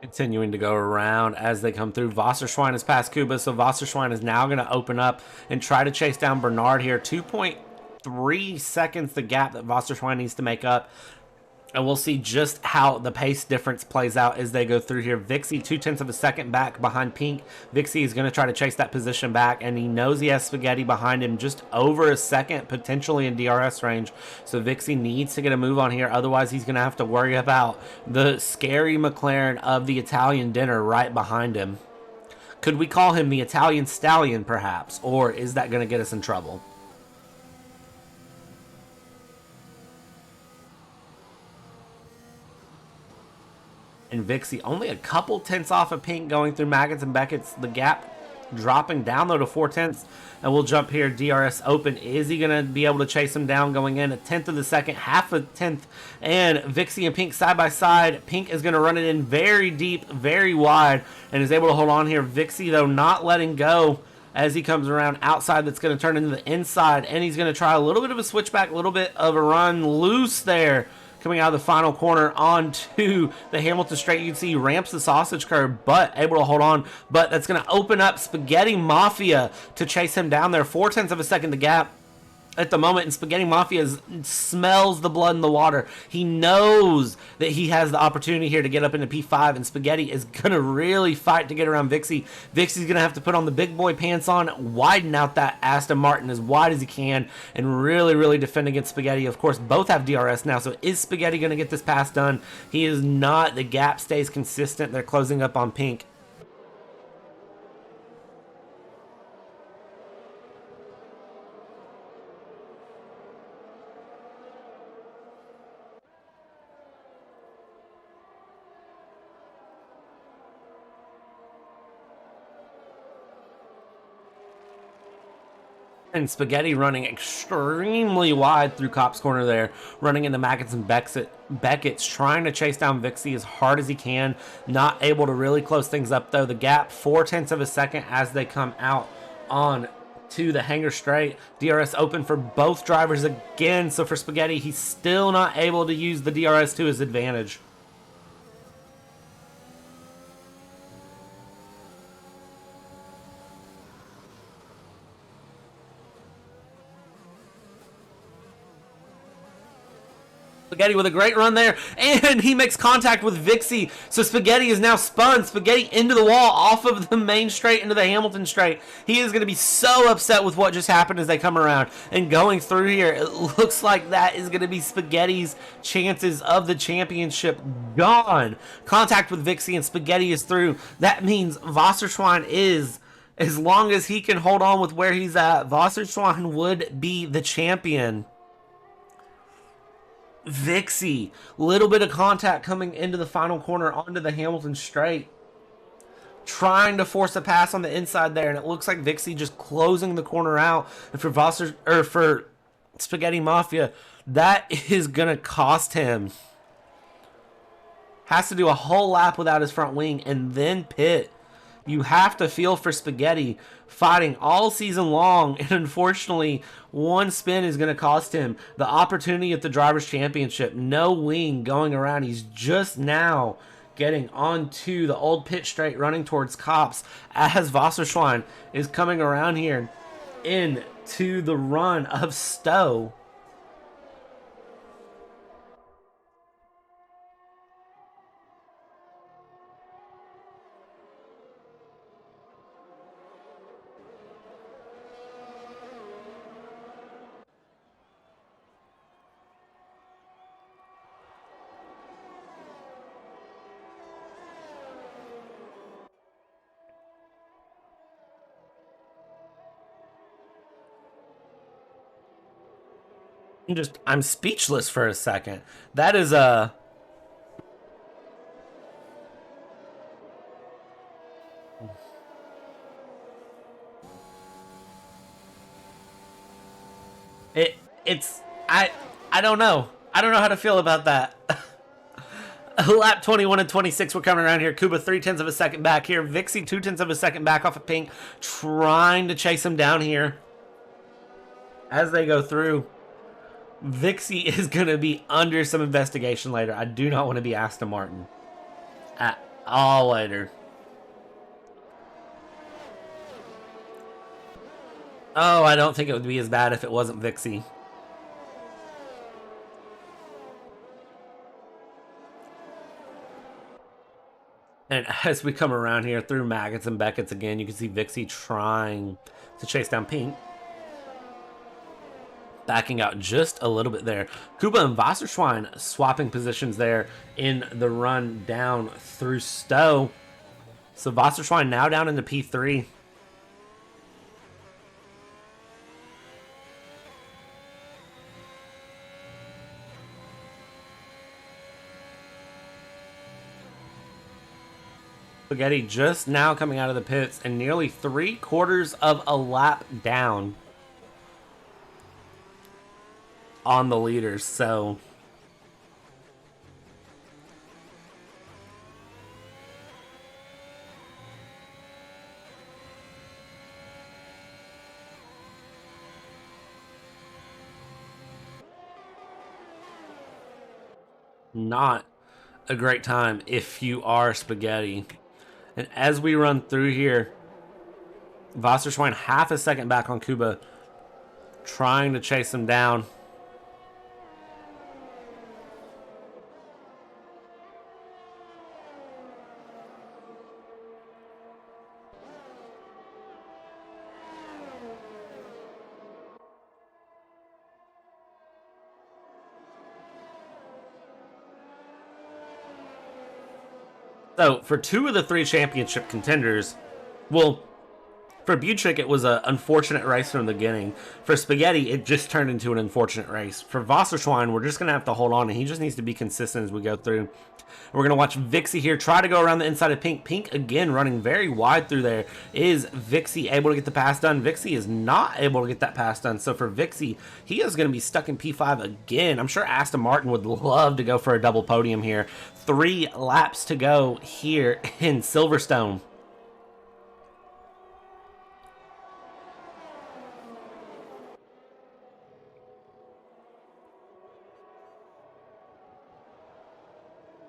Continuing to go around as they come through. Wasserschwein has passed Kuba, so Wasserschwein is now going to open up and try to chase down Bernard here. 2.3 seconds the gap that Wasserschwein needs to make up. And we'll see just how the pace difference plays out as they go through here. Vixie 0.2 of a second back behind Pink. Vixie is going to try to chase that position back, and he knows he has Spaghetti behind him just over a second, potentially in DRS range. So Vixie needs to get a move on here. Otherwise, he's going to have to worry about the scary McLaren of the Italian dinner right behind him. Could we call him the Italian Stallion, perhaps? Or is that going to get us in trouble? And Vixie only a couple tenths off of Pink going through Maggots and Beckett's. The gap dropping down though to 0.4. And we'll jump here. DRS open. Is he going to be able to chase him down going in? 1/10 of the second, half a tenth. And Vixie and Pink side by side. Pink is going to run it in very deep, very wide, and is able to hold on here. Vixie though not letting go as he comes around outside. That's going to turn into the inside, and he's going to try a little bit of a switchback, a little bit of a run loose there. Coming out of the final corner onto the Hamilton straight. You can see he ramps the sausage curve, but able to hold on. But that's going to open up Spaghetti Mafia to chase him down there. 0.4 of a second the gap at the moment, and Spaghetti Mafia smells the blood in the water. He knows that he has the opportunity here to get up into P5, and Spaghetti is going to really fight to get around Vixie. Vixie's going to have to put on the big boy pants on, widen out that Aston Martin as wide as he can, and really defend against Spaghetti. Of course, both have DRS now, so is Spaghetti going to get this pass done? He is not. The gap stays consistent. They're closing up on Pink. And Spaghetti running extremely wide through Cop's corner there, running into Maggots and Beckett's trying to chase down Vixie as hard as he can. Not able to really close things up, though. The gap, 0.4 of a second as they come out on to the hanger straight. DRS open for both drivers again. So for Spaghetti, he's still not able to use the DRS to his advantage. Spaghetti with a great run there, and he makes contact with Vixie, so Spaghetti is now spun. Spaghetti into the wall, off of the main straight into the Hamilton straight. He is going to be so upset with what just happened as they come around. And going through here, it looks like that is going to be Spaghetti's chances of the championship gone. Contact with Vixie, and Spaghetti is through. That means Wasserschwein is, as long as he can hold on with where he's at, Wasserschwein would be the champion. Vixie, little bit of contact coming into the final corner onto the Hamilton straight, trying to force a pass on the inside there, and it looks like Vixie just closing the corner out. And for Spaghetti Mafia, that is gonna cost him. Has to do a whole lap without his front wing and then pit. You have to feel for Spaghetti, fighting all season long, and unfortunately, one spin is going to cost him the opportunity at the Drivers' Championship. No wing going around. He's just now getting onto the old pit straight, running towards Cops, as Wasserschwein is coming around here into the run of Stowe. I'm speechless for a second. That is a it's I don't know. I don't know how to feel about that. Lap 21 and 26, we're coming around here. Kuba 0.3 of a second back here. Vixie 0.2 of a second back off of Pink, trying to chase him down here as they go through. Vixie is going to be under some investigation later. I do not want to be Aston Martin at all later. Oh, I don't think it would be as bad if it wasn't Vixie. And as we come around here through Maggots and Beckett's again, you can see Vixie trying to chase down Pink. Backing out just a little bit there. Kuba and Wasserschwein swapping positions there in the run down through Stowe. So Wasserschwein now down into P3. Spaghetti just now coming out of the pits and nearly 3/4 of a lap down on the leaders. So not a great time if you are Spaghetti. And as we run through here, Wasserschwein half a second back on Kuba, trying to chase him down. So, for 2 of the 3 championship contenders, well, For Butrick, it was an unfortunate race from the beginning. For Spaghetti, it just turned into an unfortunate race. For Wasserschwein, we're just going to have to hold on, and he just needs to be consistent as we go through. We're going to watch Vixie here try to go around the inside of Pink. Pink, again, running very wide through there. Is Vixie able to get the pass done? Vixie is not able to get that pass done. So for Vixie, he is going to be stuck in P5 again. I'm sure Aston Martin would love to go for a double podium here. 3 laps to go here in Silverstone.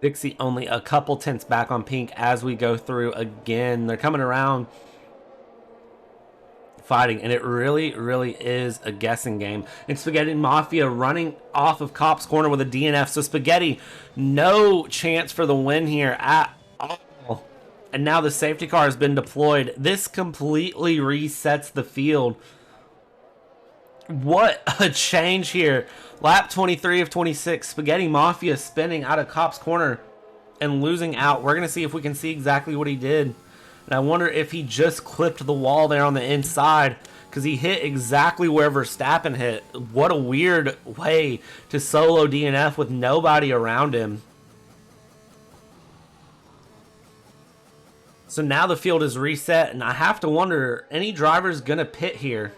Dixie only a couple tenths back on Pink as we go through again. They're coming around fighting, and it really, really is a guessing game. And Spaghetti Mafia running off of Cop's corner with a DNF. So Spaghetti, no chance for the win here at all. And now the safety car has been deployed. This completely resets the field. What a change here. Lap 23 of 26. Spaghetti Mafia spinning out of Cop's corner and losing out. We're going to see if we can see exactly what he did. And I wonder if he just clipped the wall there on the inside, because he hit exactly where Verstappen hit. What a weird way to solo DNF with nobody around him. So now the field is reset, and I have to wonder, any driver's going to pit here?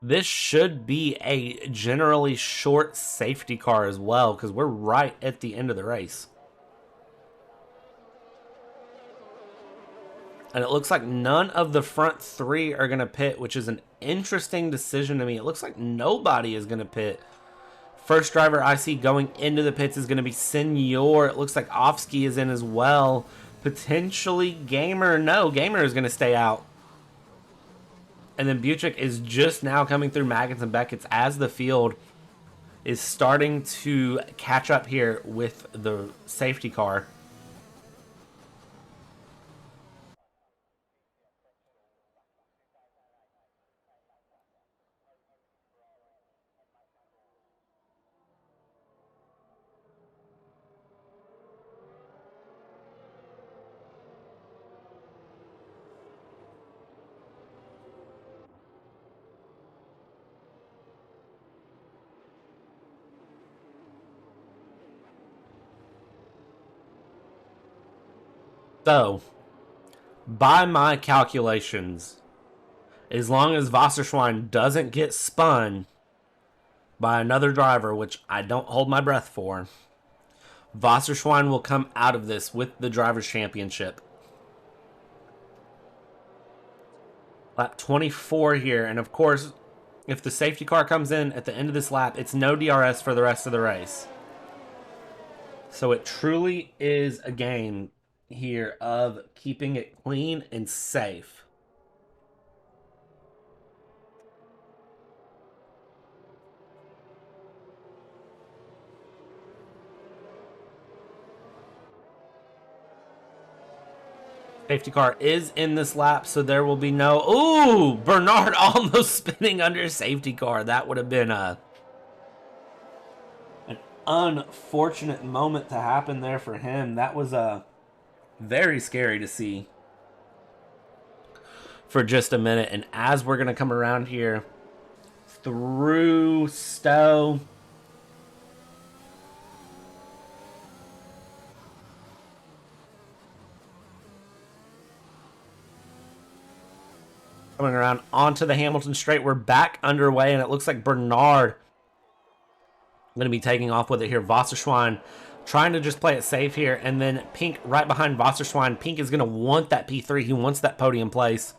This should be a generally short safety car as well, because we're right at the end of the race. And it looks like none of the front 3 are going to pit, which is an interesting decision to me. It looks like nobody is going to pit. First driver I see going into the pits is going to be Senor. It looks like FOXXXES is in as well. Potentially Gamer. No, Gamer is going to stay out. And then Butrick is just now coming through Maggins and Beckett's as the field is starting to catch up here with the safety car. So, by my calculations, as long as Wasserschwein doesn't get spun by another driver, which I don't hold my breath for, Wasserschwein will come out of this with the Drivers' Championship. Lap 24 here, and of course, if the safety car comes in at the end of this lap, it's no DRS for the rest of the race. So it truly is a game here of keeping it clean and safe. Safety car is in this lap, so there will be no... Ooh! Bernard almost spinning under safety car. That would have been an unfortunate moment to happen there for him. That was very scary to see for just a minute. And as we're going to come around here through Stowe, coming around onto the Hamilton straight, we're back underway, and it looks like Bernard going to be taking off with it here. Wasserschwein trying to just play it safe here, and then Pink right behind Wasserschwein. Pink is going to want that P3. He wants that podium place.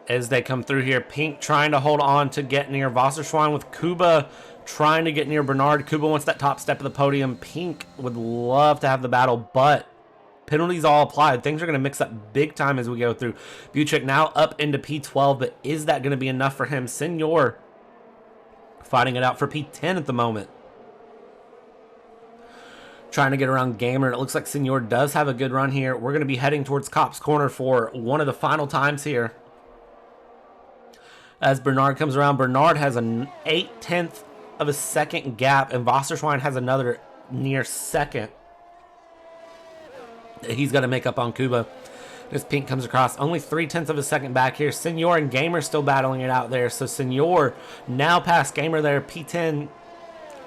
As they come through here, Pink trying to hold on to get near Wasserschwein, with Kuba trying to get near Bernard. Kuba wants that top step of the podium. Pink would love to have the battle, but penalties all applied. Things are going to mix up big time as we go through. Butrick now up into P12, but is that going to be enough for him? Senor Fighting it out for P10 at the moment. Trying to get around Gamer. It looks like Senor does have a good run here. We're going to be heading towards Cop's Corner for one of the final times here. As Bernard comes around, Bernard has an 0.8 of a second gap, and Wasserschwein has another near second. He's got to make up on Kuba. As Pink comes across, only 0.3 of a second back here. Senor and Gamer still battling it out there. So Senor now past Gamer there. P10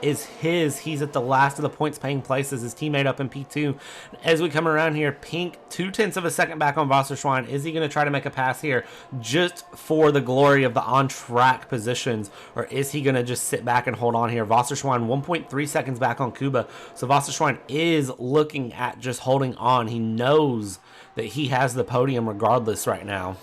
is his. He's at the last of the points paying places. His teammate up in P2. As we come around here, Pink 0.2 of a second back on Wasserschwein. Is he going to try to make a pass here just for the glory of the on track positions, or is he going to just sit back and hold on here? Wasserschwein 1.3 seconds back on Kuba. So Wasserschwein is looking at just holding on. He knows that he has the podium regardless right now.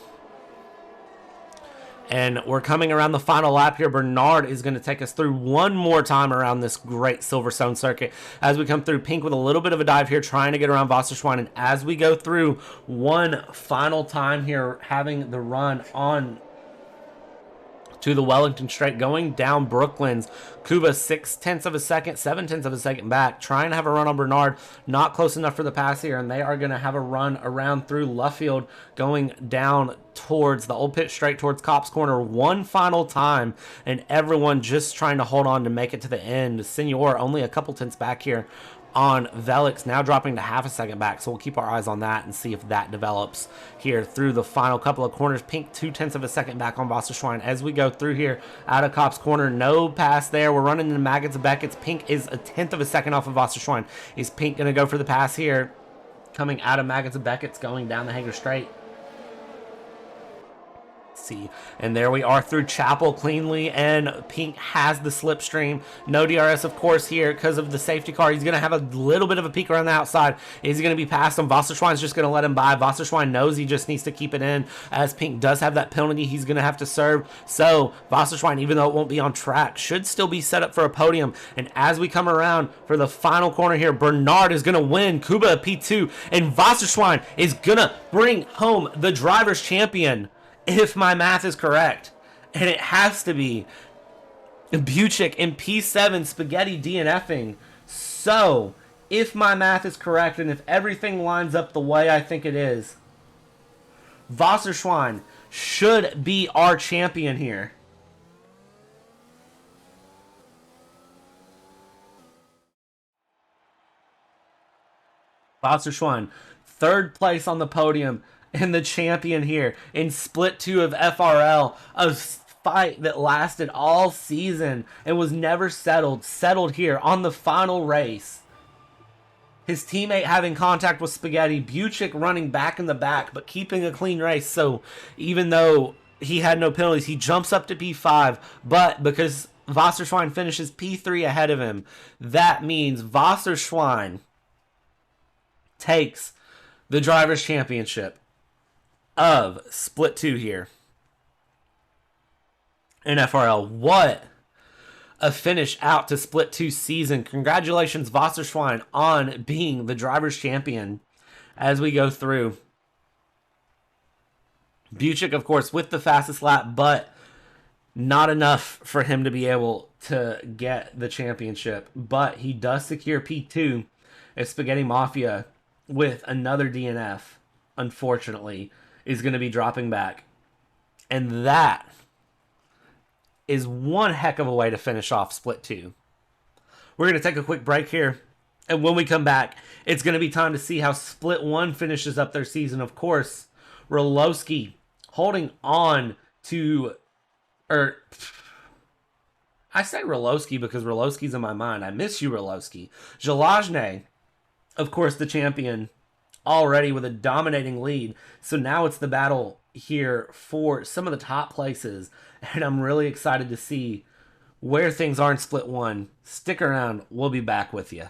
And we're coming around the final lap here. Bernard is going to take us through one more time around this great Silverstone circuit. As we come through, Pink with a little bit of a dive here, trying to get around Wasserschwein. And as we go through one final time here, having the run on to the Wellington Straight, going down Brooklands. Kuba 0.6 of a second, 0.7 of a second back, trying to have a run on Bernard, not close enough for the pass here, and they are going to have a run around through Luffield, going down towards the Old Pit Straight, towards Cop's Corner, one final time, and everyone just trying to hold on to make it to the end. Senor only a couple tenths back here on Velix, now dropping to half a second back, so we'll keep our eyes on that and see if that develops here through the final couple of corners. Pink 0.2 of a second back on Wasserschwein as we go through here out of Cop's Corner. No pass there. We're running into Maggots Beckett's. Pink is 1/10 of a second off of Wasserschwein. Is Pink going to go for the pass here? Coming out of Maggots Beckett's, going down the Hanger Straight. See, and there we are through Chapel cleanly, and Pink has the slipstream. No DRS, of course, here because of the safety car. He's going to have a little bit of a peek around the outside. Is he going to be past him? Wasserschwein's just going to let him by. Wasserschwein knows he just needs to keep it in, as Pink does have that penalty he's going to have to serve. So Wasserschwein, even though it won't be on track, should still be set up for a podium. And as we come around for the final corner here, Bernard is going to win. Kuba P2, and Wasserschwein is going to bring home the driver's champion, if my math is correct. And it has to be. Buchik in P7, Spaghetti DNFing. So, if my math is correct, and if everything lines up the way I think it is, Wasserschwein should be our champion here. Wasserschwein, third place on the podium, and the champion here in split 2 of FRL, a fight that lasted all season and was never settled here on the final race. His teammate having contact with Spaghetti, Buchik running back in the back but keeping a clean race. So even though he had no penalties, he jumps up to P5, but because Wasserschwein finishes P3 ahead of him, that means Wasserschwein takes the Drivers' Championship of Split 2 here in FRL. What a finish out to Split 2 season. Congratulations, Wasserschwein, on being the Drivers' Champion as we go through. Buchik, of course, with the fastest lap, but not enough for him to be able to get the championship. But he does secure P2 as Spaghetti Mafia, with another DNF, unfortunately, is going to be dropping back. And that is one heck of a way to finish off Split 2. We're going to take a quick break here. And when we come back, it's going to be time to see how Split 1 finishes up their season. Of course, Rolowski holding on to... I say Rolowski because Rolowski's in my mind. I miss you, Rolowski. Jalajne, of course, the champion, already with a dominating lead. So now it's the battle here for some of the top places. And I'm really excited to see where things are in Split 1. Stick around. We'll be back with you.